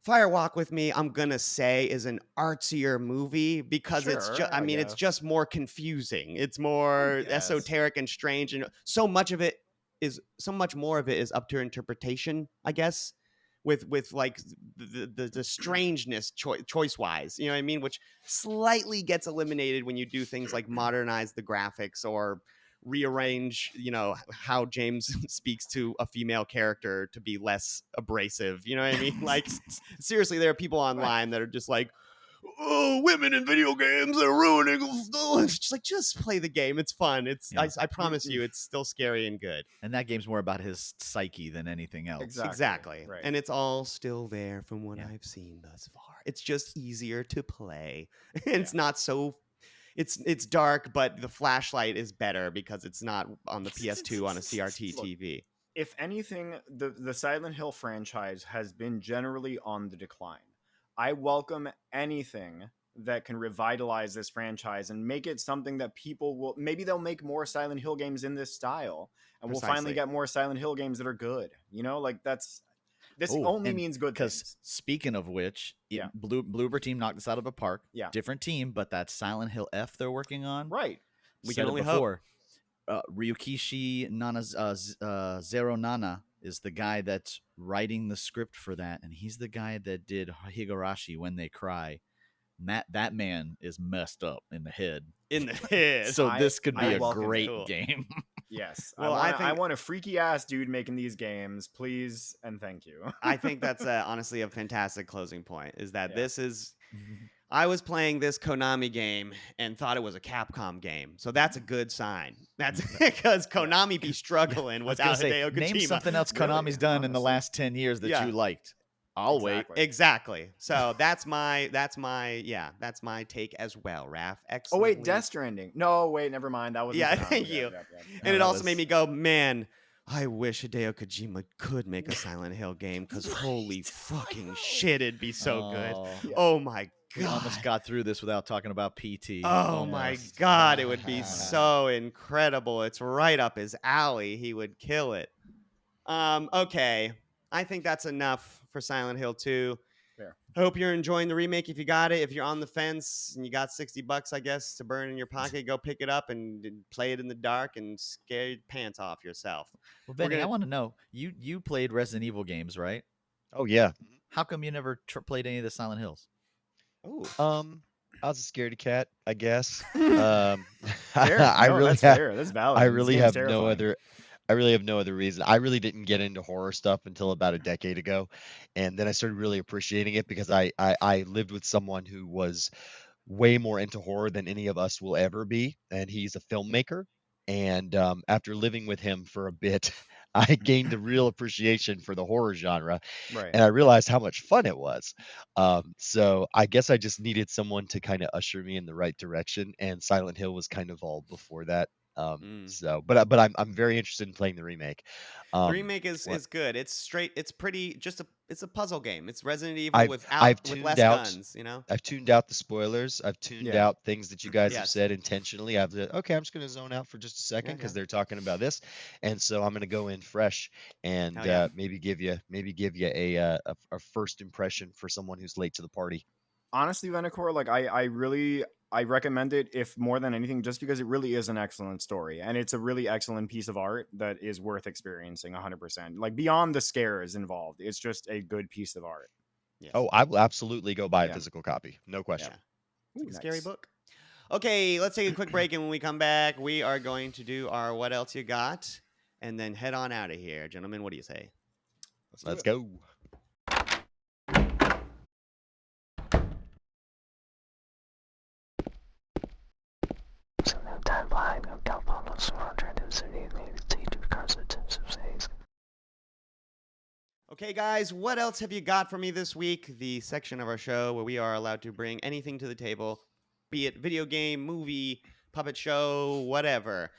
Fire Walk with Me, I'm gonna say, is an artsier movie because it's Sure, just, I I mean, it's guess. just more confusing. It's more guess. esoteric and strange, and so much more of it is up to interpretation, I guess. With like the strangeness choice wise, you know what I mean, which slightly gets eliminated when you do things like modernize the graphics or rearrange, you know, how James speaks to a female character to be less abrasive. You know what I mean? Like, seriously, there are people online that are just like, oh, women in video games are ruining. It's just like, just play the game. It's fun. It's Yeah. I promise you, it's still scary and good. And that game's more about his psyche than anything else. Exactly. Right. And it's all still there from what Yeah. I've seen thus far. It's just easier to play. It's not so. It's dark, but the flashlight is better because it's not on the PS2 on a CRT Look, TV. if anything, the Silent Hill franchise has been generally on the decline. I welcome anything that can revitalize this franchise and make it something that people will, maybe they'll make more Silent Hill games in this style, and we'll finally Precisely. get more Silent Hill games that are good. You know, like this Oh, only and means good Because things. speaking of which, Yeah. Bloober team knocked this out of the park. Yeah. Different team, but that Silent Hill F they're working on. Right. We said can it only before. Ryukishi Zero Nana is the guy that's writing the script for that, and he's the guy that did Higurashi When They Cry. That man is messed up in the head. In the head. So I- this could be I a welcome it. great Cool. game. Yes. Well, I want a freaky ass dude making these games, please and thank you. I think that's honestly a fantastic closing point. Is that Yeah. this is. I was playing this Konami game and thought it was a Capcom game, so that's a good sign. That's because Konami be struggling I was without gonna say, Hideo Kojima. name something else Really, Konami's done in the honestly. last 10 years that Yeah. you liked. I'll Exactly. Exactly. So that's my take as well, Raph. Oh Excellent. wait, Death Stranding. No, wait, never mind. That was Yeah, thank you. And it that also was- made me go, man, I wish Hideo Kojima could make a Silent Hill game because holy fucking shit, it'd be so good. Oh, Oh my we almost god. got through this without talking about PT. Oh my Almost. god, it would be so incredible. It's right up his alley. He would kill it. Okay. I think that's enough for Silent Hill 2. Fair. Hope you're enjoying the remake. If you got it, if you're on the fence and you got $60, I guess, to burn in your pocket, go pick it up and play it in the dark and scare your pants off yourself. Well, Benny, I gonna- want to know, you played Resident Evil games, right? Oh yeah. How come you never played any of the Silent Hills? Ooh. I was a scaredy cat, I guess. Fair. I No, really that's have, fair. That's valid. I This really game's have terrifying. I really have no other reason. I really didn't get into horror stuff until about a decade ago, and then I started really appreciating it because I lived with someone who was way more into horror than any of us will ever be, and he's a filmmaker. And after living with him for a bit, I gained a real appreciation for the horror genre, Right. and I realized how much fun it was. So I guess I just needed someone to kind of usher me in the right direction, and Silent Hill was kind of all before that. So, but I'm very interested in playing the remake. The remake is good. It's straight. It's pretty. It's a puzzle game. It's Resident Evil I've with tuned less out- guns. You know. I've tuned out the spoilers. I've tuned Yeah. out things that you guys have Yes. said intentionally. I've said, okay, I'm just going to zone out for just a second because yeah. they're talking about this, and so I'm going to go in fresh and Hell yeah. maybe give you a first impression for someone who's late to the party. Honestly, Venacor, like I recommend it, if more than anything, just because it really is an excellent story and it's a really excellent piece of art that is worth experiencing 100%. Like beyond the scares involved, it's just a good piece of art. Yes. Oh, I will absolutely go buy a Yeah. physical copy, no question. It's like a scary Nice. book. Okay, let's take a quick break, and when we come back, we are going to do our what else you got, and then head on out of here, gentlemen. What do you say? Let's go. Okay, guys, what else have you got for me this week? The section of our show where we are allowed to bring anything to the table, be it video game, movie, puppet show, whatever.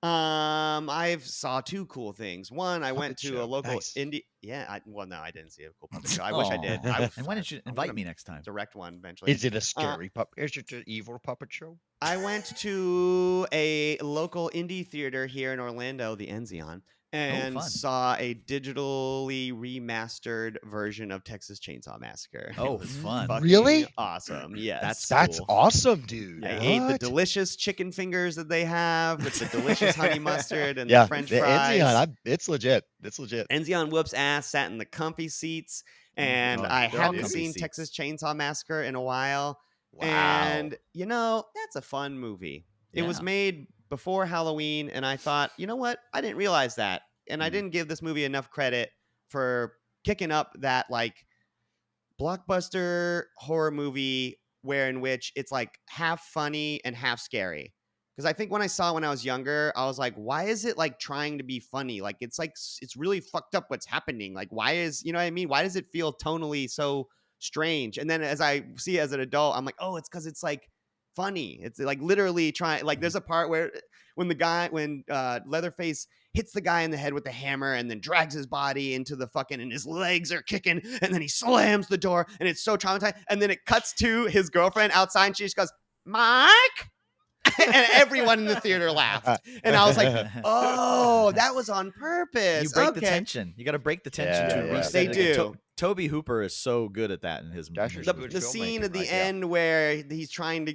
I've saw two cool things. One, I went Puppet to show, a local nice. indie. Yeah, no, I didn't see a cool puppet show. I wish I did. And why didn't you I'm invite gonna me next time? direct one eventually. Is it a scary puppet? Is it an evil puppet show? I went to a local indie theater here in Orlando, the Enzion, and fun. saw a digitally remastered version of Texas Chainsaw Massacre. It Oh, was fun. fucking Really? awesome. Yes. That's That's cool. awesome, dude. I ate the What? delicious chicken fingers that they have with the delicious honey mustard and Yeah, the French the fries. Enzion, it's legit. It's legit. Enzion whoops ass, sat in the comfy seats, and Oh, I they're all hadn't comfy seen seats. Texas Chainsaw Massacre in a while. Wow. And, that's a fun movie. It was Yeah. made before Halloween, and I thought, you know what? I didn't realize that. And I Mhm. didn't give this movie enough credit for kicking up that, like, blockbuster horror movie in which it's, like, half funny and half scary. Because I think when I was younger, I was like, why is it, like, trying to be funny? Like, it's really fucked up what's happening. Like, why is, you know what I mean? Why does it feel tonally so strange? And then as I see as an adult, I'm like, oh, it's because it's, like, funny. It's, like, literally trying, like, there's a part where when Leatherface hits the guy in the head with the hammer and then drags his body into the fucking, and his legs are kicking, and then he slams the door, and it's so traumatized. And then it cuts to his girlfriend outside, and she just goes, Mike? And everyone in the theater laughed. And I was like, oh, that was on purpose. You break the Okay. tension. You got to break the tension Yeah, to yeah. reset They it again. do. Toby Hooper is so good at that in his Josh movies. is The, good the scene filmmaking, at the right? Yeah. end where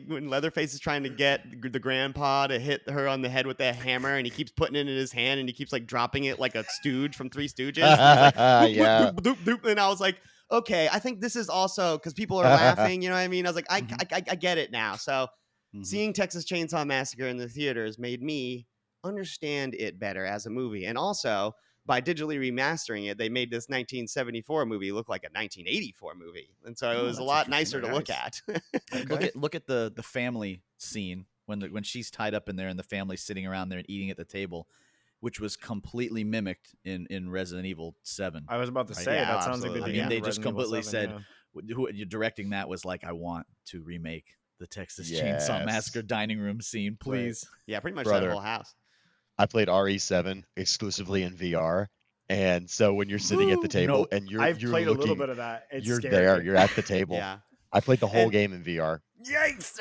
when Leatherface is trying to get the grandpa to hit her on the head with that hammer, and he keeps putting it in his hand, and he keeps like dropping it like a stooge from Three Stooges. And he's like, "Doop, Yeah. doop, doop, doop," and I was like, okay, I think this is also because people are laughing. You know what I mean? I was like, I get it now. So Mhm. seeing Texas Chainsaw Massacre in the theaters made me understand it better as a movie. And also, by digitally remastering it, they made this 1974 movie look like a 1984 movie, and so it was a that's lot interesting. nicer to look at. Look at the family scene when she's tied up in there and the family's sitting around there and eating at the table, which was completely mimicked in Resident Evil 7. I was about to Right? say Yeah, that sounds like the absolutely. beginning They of just Resident Evil completely 7, said yeah. who you directing that was like, I want to remake the Texas Chainsaw Yes. Massacre dining room scene, please. Yeah, pretty much Brother. that whole house. I played RE7 exclusively in VR. And so when you're sitting at the table Nope. and I've you're played looking, a little bit of that. It's you're scary. there, you're at the table. Yeah. I played the whole And- game in VR. Yikes!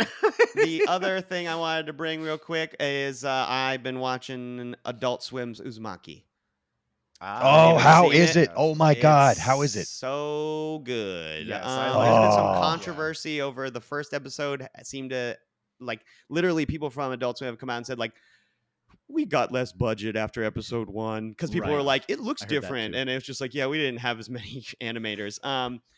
The other thing I wanted to bring real quick is I've been watching Adult Swim's Uzumaki. Oh, you how seen is it? it? Oh my God, It's how is it? so good. Yes, I There's been some Oh. controversy over the first episode. Seemed to literally people from Adult Swim have come out and said we got less budget after episode 1 because people were Right. like, it looks I heard that different, too. and it's just like, yeah, we didn't have as many animators.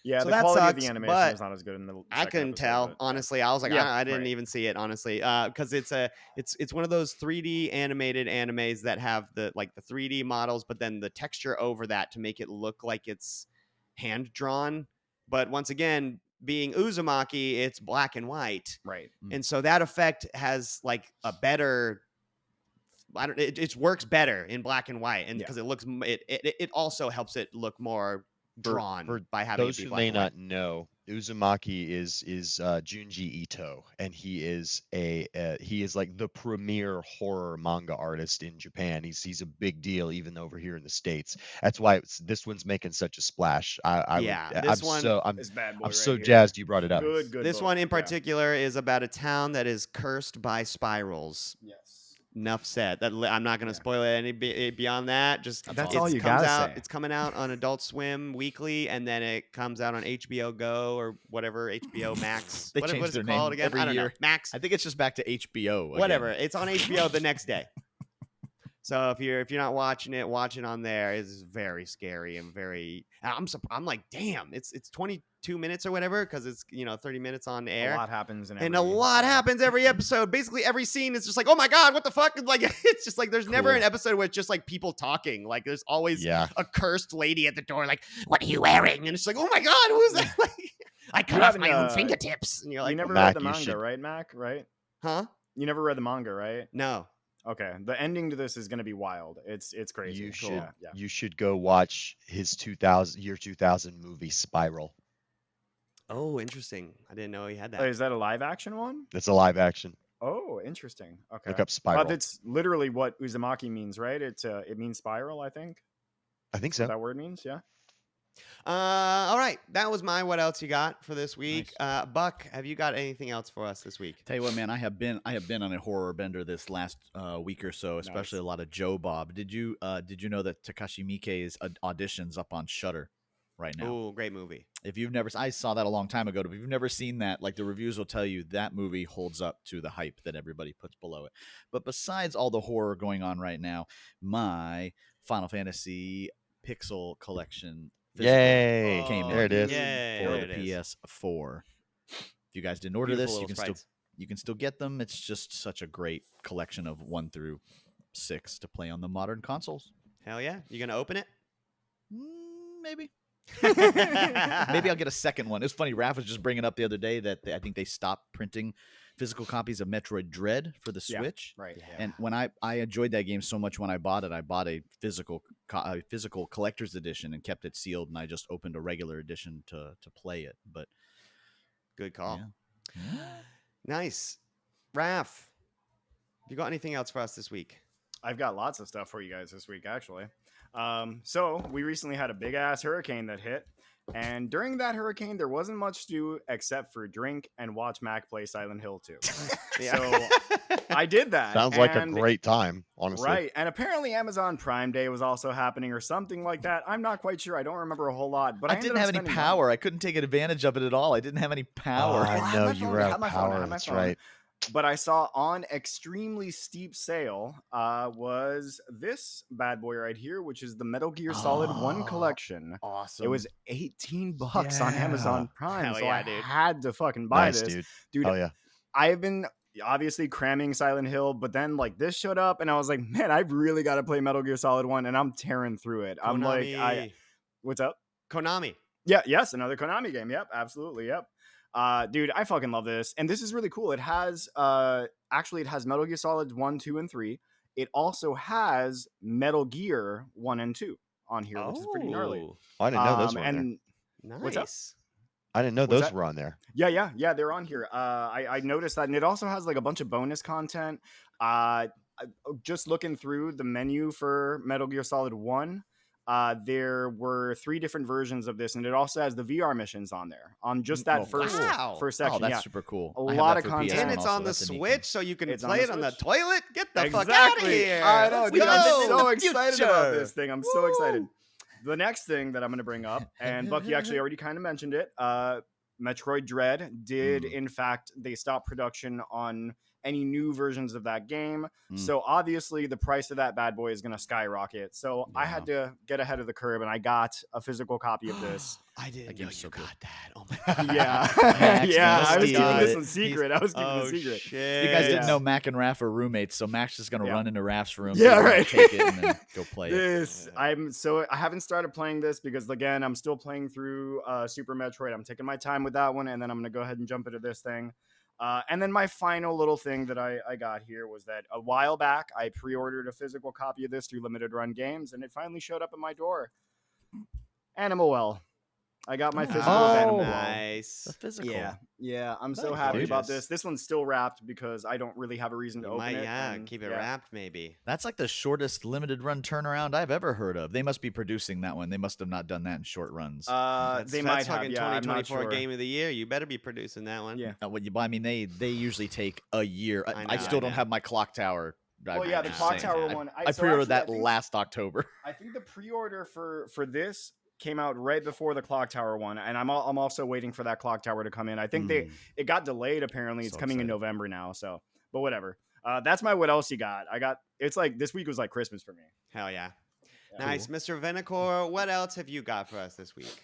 Yeah, So the that quality of the sucks, animation but is not as good in the I second couldn't episode, tell, but, yeah. honestly. I was like, Yeah, I didn't right. even see it, honestly, because it's one of those 3D animated animes that have the 3D models, but then the texture over that to make it look like it's hand drawn. But once again, being Uzumaki, it's black and white, Right. and so that effect has a better. It works better in black and white, and Yeah. because it looks, it also helps it look more drawn For by having those it be who black may and white. not know, Uzumaki is Junji Ito, and he is like the premier horror manga artist in Japan. He's a big deal even over here in the States. That's why this one's making such a splash. This one It's Bad Boy I'm right so here. jazzed you brought it up. Good This book. one in Yeah. particular is about a town that is cursed by spirals. Yes. Enough said. I'm not going to Yeah. spoil it any beyond that. Just That's it all you comes gotta out. say. It's coming out on Adult Swim weekly, and then it comes out on HBO Go or whatever HBO Max. They what change is their it called name again? every I don't know. year. Max. I think it's just back to HBO. Again. Whatever. It's on HBO the next day. So if you're not watching it, watch it on there. It's very scary and very. I'm like, damn, it's 22 minutes or whatever because it's 30 minutes on air. A lot happens in And a lot happens every episode. Basically, every scene is just like, oh my God, what the fuck? It's just like, there's never Cool. an episode where it's just like people talking. Like, there's always Yeah. a cursed lady at the door, like, what are you wearing? And it's like, oh my God, who's that? Like, I cut off my own fingertips. And you're You like, never Mac, read the you manga, should- right, Mac? Right? huh? You never read the manga, right? No. Okay. The ending to this is going to be wild. It's crazy. You should Yeah. you should go watch his 2000 movie Spiral. Oh, interesting. I didn't know he had that. Is that a live action one? It's a live action. Oh, interesting. Okay. Look up Spiral. But it's literally what Uzumaki means, right? It means spiral, I think. I think What so. that word means, yeah. All right. That was my what else you got for this week. Buck, have you got anything else for us this week? Tell you what, man, I have been on a horror bender this last week or so, especially Nice. a lot of Joe Bob. Did you know that Takashi Miike's auditions up on Shudder right now? Oh, great movie. If you've never, I saw that a long time ago, but if you've never seen that, like the reviews will tell you that movie holds up to the hype that everybody puts below it. But besides all the horror going on right now, my Final Fantasy Pixel Collection physical Yay! came There in it is. Yay, for there the it is. PS4. If you guys didn't order Beautiful this, you little can still sprites. you can still get them. It's just such a great collection of 1 through 6 to play on the modern consoles. Hell yeah. You going to open it? Maybe. Maybe I'll get a second one. It's funny. Raph was just bringing up the other day that I think they stopped printing physical copies of Metroid Dread for the Yeah. Switch. Right. And when I enjoyed that game so much when I bought it, I bought a physical collector's edition and kept it sealed. And I just opened a regular edition to play it. But Good call. yeah. Nice. Raph, you got anything else for us this week? I've got lots of stuff for you guys this week, actually. So we recently had a big ass hurricane that hit, and during that hurricane, there wasn't much to do except for drink and watch Mac play Silent Hill 2. So I did that. Sounds like a and- great time, honestly. Right. And apparently Amazon Prime Day was also happening or something like that. I'm not quite sure. I don't remember a whole lot, but I I didn't have any power. I couldn't take advantage of it at all. I didn't have any power. I had know my you phone, were I out had of my phone, I power. had my That's phone. right. But I saw on extremely steep sale was this bad boy right here, which is the Metal Gear Solid 1 collection. Awesome. It was $18 on Amazon Prime, Hell so yeah, I dude. had to fucking buy Nice, this. dude. Oh yeah. I've been, obviously cramming Silent Hill, but then like this showed up, and I was like, man, I've really got to play Metal Gear Solid 1, and I'm tearing through it. I'm like, Konami. what's up? Konami. Yeah, yes, another Konami game. Yep, absolutely. Yep. Dude, I fucking love this. And this is really cool. It has actually it has Metal Gear Solid 1, 2, and 3. It also has Metal Gear 1 and 2 on here, which is pretty gnarly. Oh, I didn't know those were on there. And what's up? nice. I didn't know What's those that? were on there. Yeah, they're on here. I noticed that, and it also has like a bunch of bonus content. Just looking through the menu for Metal Gear Solid 1, there were 3 different versions of this, and it also has the VR missions on there on just that first section. Oh, that's yeah. super cool. A I have lot that of for content. PS1 And it's also. on the That's a neat Switch, so you can It's on play the it on the Switch. toilet. Get the fuck out of here. I know, Let's dude. go. I'm so the excited about future. this thing. I'm so excited. The next thing that I'm going to bring up, and Bucky actually already kind of mentioned it, Metroid Dread did, in fact, they stopped production on any new versions of that game. So obviously the price of that bad boy is going to skyrocket. So I had to get ahead of the curve, and I got a physical copy of this. I didn't know you got that. Oh my Yeah. Max Yeah, knows I was he keeping got this it. one secret. I was keeping Oh, it secret. shit. You guys didn't Yeah. know Mac and Raph are roommates, so Mac's just gonna run into Raph's room. Yeah, he's gonna right. Take it and then go play it. This I haven't started playing this because again I'm still playing through Super Metroid. I'm taking my time with that one, and then I'm gonna go ahead and jump into this thing. And then my final little thing that I got here was that a while back I pre-ordered a physical copy of this through Limited Run Games, and it finally showed up at my door. Animal Well. I got my physical of Animal Well. nice. The physical. Yeah, I'm so Nice, happy about gorgeous. this. This one's still wrapped because I don't really have a reason to You open might, it. and, keep it wrapped maybe. That's like the shortest limited run turnaround I've ever heard of. They must be producing that one. They must have not done that in short runs. They That's might have. fucking Yeah, I'm not 2024 sure. game of the year. You better be producing that one. Yeah. I mean, they usually take a year. I I know, still I don't know. have my clock tower. Well, yeah, the just clock saying. tower one. I so pre-ordered actually, that last October. I think the pre-order for this came out right before the clock tower one, and I'm also waiting for that clock tower to come in. I think it got delayed. Apparently, it's So coming in excited. November now. So, but whatever. That's my what else you got. It's like this week was like Christmas for me. Hell yeah. Yeah. Nice. Mr. Vinicor, what else have you got for us this week?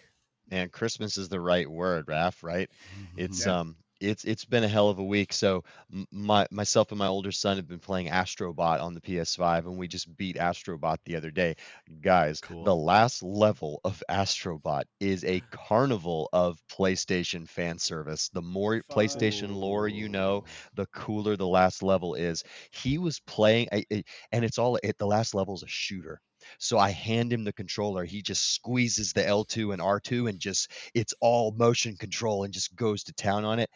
And Christmas is the right word, Raph, right? It's Yeah. it's been a hell of a week. So myself and my older son have been playing Astrobot on the PS5, and we just beat Astrobot the other day. Guys, Cool. the last level of Astrobot is a carnival of PlayStation fan service. The more PlayStation lore you know, the cooler the last level is. He was playing, and the last level is a shooter. So I hand him the controller. He just squeezes the L2 and R2 and it's all motion control and just goes to town on it.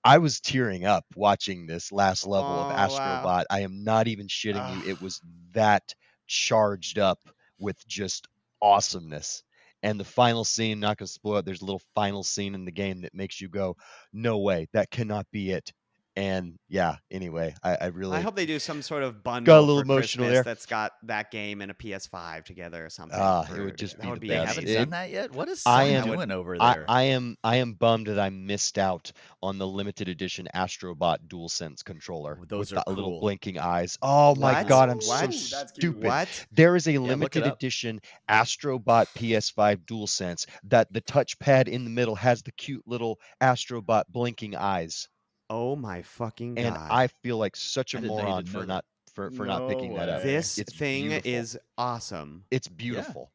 I was tearing up watching this last level of Oh, Astrobot. wow. I am not even shitting you. It was that charged up with just awesomeness. And the final scene, not going to spoil it, there's a little final scene in the game that makes you go, no way, that cannot be it. And yeah, anyway, I really I hope they do some sort of bundle got a little for emotional Christmas there. that's got that game and a PS5 together or something. It would just that be would the be They best. haven't amazing. done that yet. What is I Sony am- doing over I, there? I am bummed that I missed out on the limited edition Astrobot DualSense controller Those with are the little cool. blinking eyes. Oh my What? god, I'm What? so That's cute. stupid. What? There is a look it limited up. edition Astrobot PS5 DualSense that the touchpad in the middle has the cute little Astrobot blinking eyes. Oh my fucking And god. I feel like such a I didn't know you moron didn't for know not not picking that up. way. This It's thing beautiful. is awesome. It's beautiful.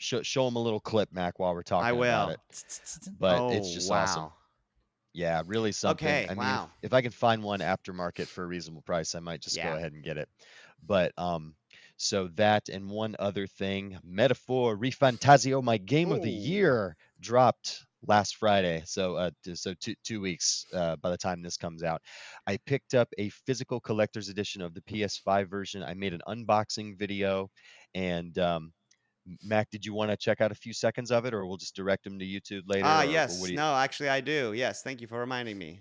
Show him a little clip, Mac, while we're talking I about will. it. But Oh, it's just wow. awesome. Yeah, really something. Okay, I mean, wow. if I can find one aftermarket for a reasonable price, I might just Yeah. go ahead and get it. But so that and one other thing, Metaphor Refantasio, my game of the Ooh. year, dropped last Friday. So so 2 weeks by the time this comes out. I picked up a physical collector's edition of the PS5 version. I made an unboxing video, and Mac, did you want to check out a few seconds of it, or we'll just direct them to YouTube later? Or Yes. what do you? No, actually I do. Yes. Thank you for reminding me.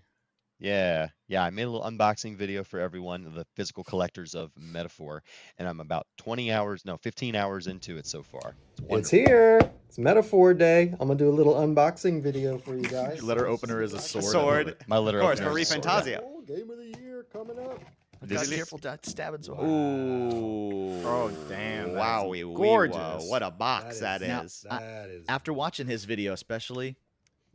Yeah, I made a little unboxing video for everyone, the physical collectors of Metaphor, and I'm about 15 hours into it so far. It's wonderful. here. It's Metaphor Day. I'm gonna do a little unboxing video for you guys. Your letter opener is a sword. A I sword. love it. My letter Of course, opener for is a sword. Refantasio. Oh, game of the year coming up. God, careful, stabbing so hard. Ooh. Oh, damn, that is Wowie. gorgeous. Whoa, what a box that Now, is. That is. After watching his video, especially,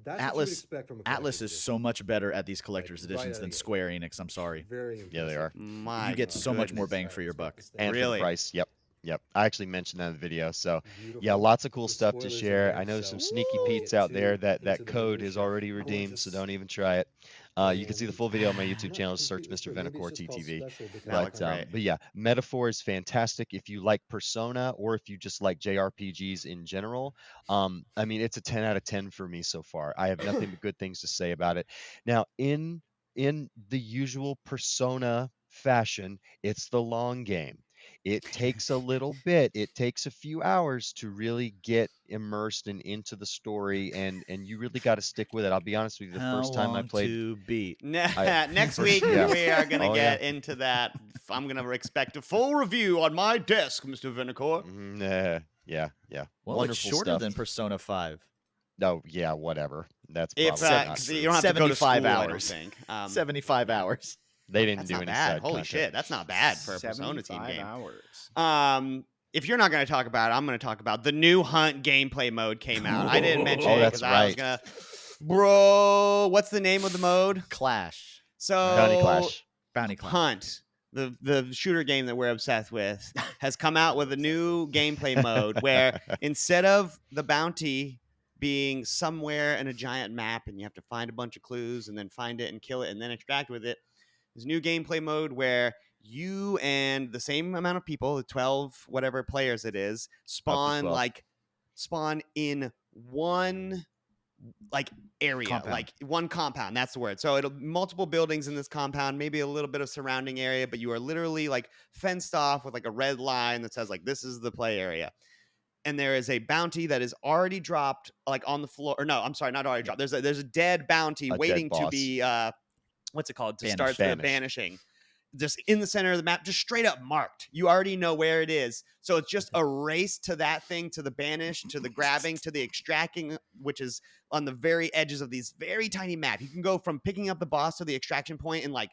That's what you would Atlas expect from a Atlas collector's is edition. so much better at these collector's Like, right editions out than of the gate. Square Enix. I'm sorry. Very Yeah, they impressive. are. My You get so much more goodness. bang for your buck. And for Really? the price. Yep. I actually mentioned that in the video. So Beautiful. yeah, lots of cool The stuff to spoilers are share. there, I know there's some so sneaky I wanna peeks get out there too that into the code is minutia. already I wanna redeemed, so just don't even try it. You can see the and full video on my YouTube not channel. Search completely Mr. sure. Maybe it's Venacore just called TTV. special because That looks great. But yeah, Metaphor is fantastic if you like Persona or if you just like JRPGs in general. I mean, it's a 10 out of 10 for me so far. I have nothing but good things to say about it. Now, in the usual Persona fashion, it's the long game. It takes a little bit. It takes a few hours to really get immersed and into the story, and you really got to stick with it. I'll be honest with you. The How first time I long played, to beat? Next for week, sure, yeah. we are going to Oh get yeah. into that. I'm going to expect a full review on my desk, Mr. Venacore. Yeah. Well, Wonderful it's shorter stuff. than Persona 5. Oh yeah, whatever. That's If probably not 'cause true. you don't have to go to school, 75 I don't hours. think. 75 hours. They didn't That's do not any bad. side Holy content. shit, that's not bad for a Persona team 75 game. hours. If you're not going to talk about it, I'm going to talk about the new Hunt gameplay mode came out. I didn't mention Oh, it that's because I was right. going to. Bro, what's the name of the mode? Clash. So Bounty Clash. Bounty Clash. Hunt, the shooter game that we're obsessed with, has come out with a new gameplay mode where instead of the bounty being somewhere in a giant map and you have to find a bunch of clues and then find it and kill it and then extract with it, there's a new gameplay mode where you and the same amount of people, the 12 whatever players it is, spawn 12. in one like area, Compound. like one compound. That's the word. So it'll multiple buildings in this compound, maybe a little bit of surrounding area, but you are literally like fenced off with like a red line that says like this is the play area. And there is a bounty that is already dropped, like on the floor. Or no, I'm sorry, not already dropped. There's a dead bounty A dead waiting to boss. be what's it called? To Banished. start the Banished. banishing. Just in the center of the map, just straight up marked. You already know where it is. So it's just a race to that thing, to the banish, to the grabbing, to the extracting, which is on the very edges of these very tiny map. You can go from picking up the boss to the extraction point in like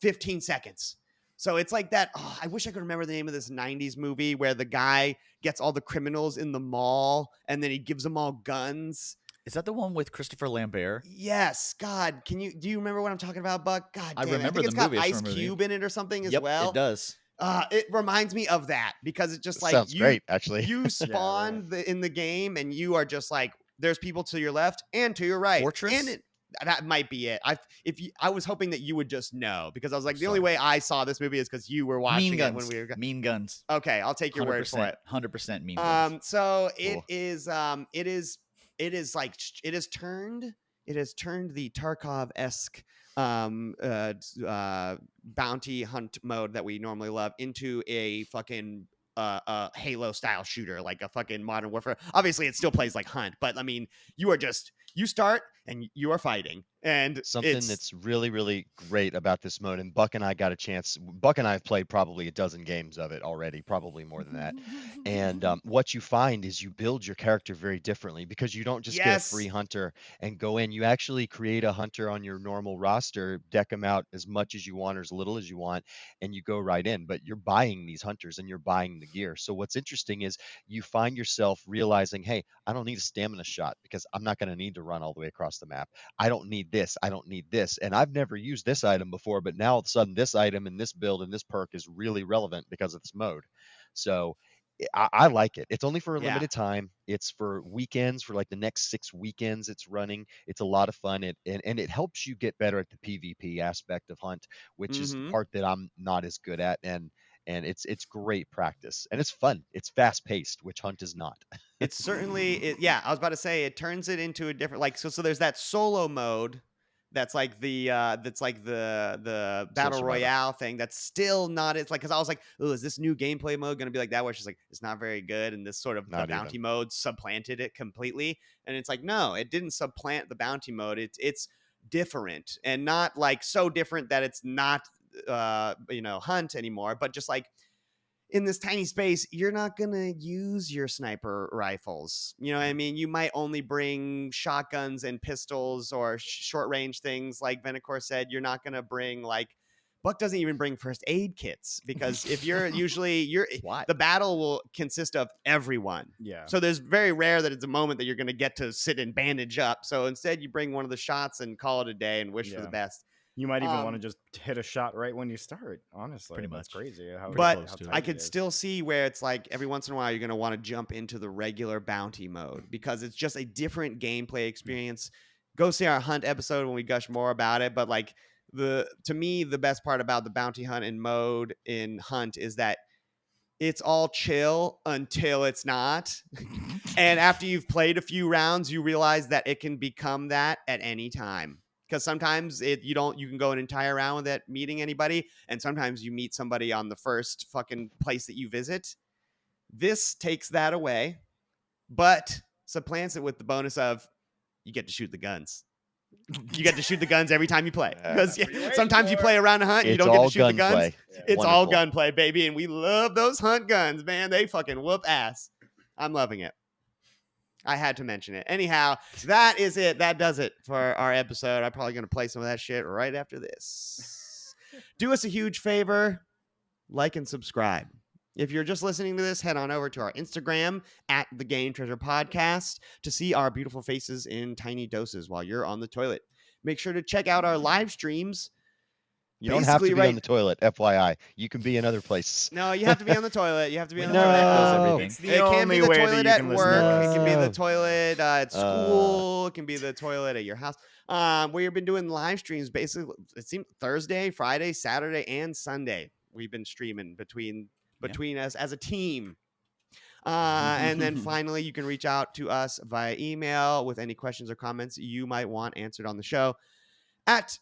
15 seconds. So it's like that. Oh, I wish I could remember the name of this 90s movie where the guy gets all the criminals in the mall and then he gives them all guns. Is that the one with Christopher Lambert? Yes, God, do you remember what I'm talking about, Buck? God, I damn it. remember I think the it's got movie. I just Ice remember the- Cube in it or something as Yep, well. it does. It reminds me of that because it's just like Sounds great, actually. you spawn in the game and you are just like there's people to your left and to your right. Fortress? And that might be it. I was hoping that you would just know because I was like the only Sorry. way I saw this movie is because you were watching Mean it Guns. when we were. Mean Guns. Okay, I'll take your word for it. 100% Mean Guns. So Cool. it has turned the Tarkov-esque bounty hunt mode that we normally love into a fucking Halo style shooter, like a fucking Modern Warfare. Obviously, it still plays like Hunt, but I mean, you start and you are fighting, and Something that's really, really great about this mode, and Buck and I got a chance. Buck and I have played probably a dozen games of it already, probably more than that. And what you find is you build your character very differently because you don't just get a free hunter and go in. You actually create a hunter on your normal roster, deck them out as much as you want or as little as you want, and you go right in. But you're buying these hunters and you're buying the gear. So what's interesting is you find yourself realizing, hey, I don't need a stamina shot because I'm not going to need to run all the way across the map. I don't need this. I don't need this. And I've never used this item before, but now all of a sudden this item and this build and this perk is really relevant because of this mode. So I like it. It's only for a limited time. It's for weekends, for like the next 6 weekends it's running. It's a lot of fun. And it helps you get better at the PvP aspect of Hunt, which is the part that I'm not as good at. And it's great practice. And it's fun. It's fast paced, which Hunt is not. It's certainly I was about to say it turns it into a different so there's that solo mode that's like the battle Survivor. royale thing that's still not. It's like because I was like, oh, is this new gameplay mode going to be like that where she's like it's not very good and this sort of Not the bounty mode supplanted it completely, and it's like no, it didn't supplant the bounty mode. It's different and not like so different that it's not Hunt anymore, but just like in this tiny space, you're not going to use your sniper rifles. You know what I mean? You might only bring shotguns and pistols or short range things like Venacore said. You're not going to bring like Buck doesn't even bring first aid kits because if you're Why? the battle will consist of everyone. Yeah. So there's very rare that it's a moment that you're going to get to sit and bandage up. So instead, you bring one of the shots and call it a day and wish for the Yeah. best. You might even want to just hit a shot right when you start. Honestly, Pretty that's much. crazy. How, But how tight I it could is. still see where it's like every once in a while you're going to want to jump into the regular bounty mode because it's just a different gameplay experience. Go see our hunt episode when we gush more about it. But like to me, the best part about the bounty hunt and mode in hunt is that it's all chill until it's not. And after you've played a few rounds, you realize that it can become that at any time. Because sometimes you can go an entire round without meeting anybody, and sometimes you meet somebody on the first fucking place that you visit. This takes that away, but supplants it with the bonus of you get to shoot the guns. You get to shoot the guns every time you play. Because sometimes you play around a hunt and you It's don't get all to shoot the guns. gunplay. Yeah. It's all Wonderful. gunplay, baby, and we love those hunt guns, man. They fucking whoop ass. I'm loving it. I had to mention it. Anyhow, that is it. That does it for our episode. I'm probably going to play some of that shit right after this. Do us a huge favor, like and subscribe. If you're just listening to this, head on over to our Instagram at the Game Treasure Podcast to see our beautiful faces in tiny doses while you're on the toilet. Make sure to check out our live streams. You don't have to Basically, be on the toilet, FYI. You can be in other places. No, you have to be on the toilet. You have to be on the No. toilet. Does Oh. everything. It's the It can only be the way that toilet you at can listen to work. us. It can be the No. toilet at school. It can be the toilet at your house. We've been doing live streams basically. It seems Thursday, Friday, Saturday, and Sunday. We've been streaming between us as a team. And then finally, you can reach out to us via email with any questions or comments you might want answered on the show at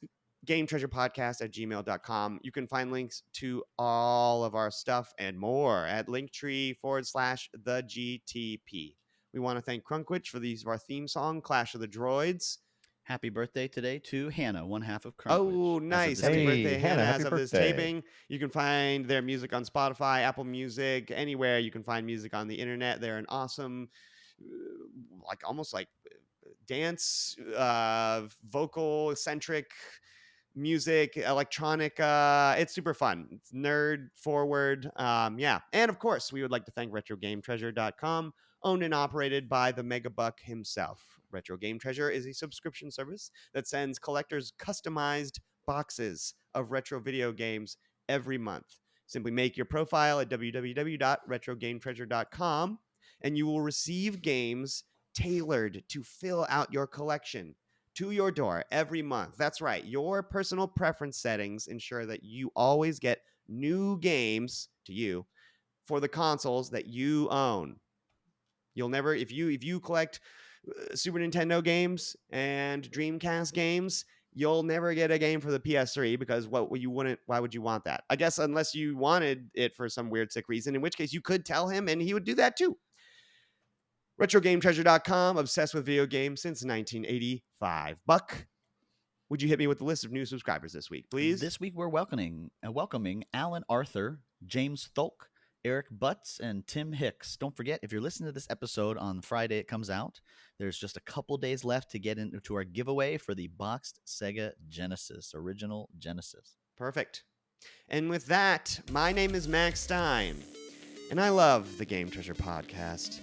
gametreasurepodcast@gmail.com. You can find links to all of our stuff and more at linktree/the GTP. We want to thank Crunkwitch for our theme song, Clash of the Droids. Happy birthday today to Hannah, one half of Crunkwitch. Oh, nice. Happy Hey, birthday, Hannah, Hannah, as happy of this birthday. taping. You can find their music on Spotify, Apple Music, anywhere you can find music on the internet. They're an awesome, almost like dance, vocal-centric music, electronic. It's super fun. It's nerd forward. Yeah. And of course, we would like to thank RetroGameTreasure.com, owned and operated by the Megabuck himself. Retro Game Treasure is a subscription service that sends collectors customized boxes of retro video games every month. Simply make your profile at www.retrogametreasure.com and you will receive games tailored to fill out your collection to your door every month. That's right. Your personal preference settings ensure that you always get new games to you for the consoles that you own. You'll never, if you collect Super Nintendo games and Dreamcast games, you'll never get a game for the PS3 because why would you want that? I guess unless you wanted it for some weird sick reason, in which case you could tell him and he would do that too. RetroGameTreasure.com, obsessed with video games since 1985. Buck, would you hit me with the list of new subscribers this week, please? This week we're welcoming Alan Arthur, James Thulk, Eric Butts, and Tim Hicks. Don't forget, if you're listening to this episode on Friday it comes out, there's just a couple days left to get into our giveaway for the boxed Sega Genesis, original Genesis. Perfect. And with that, my name is Max Stein, and I love the Game Treasure Podcast.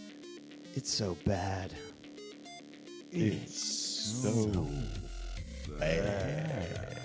It's so bad. It's so bad.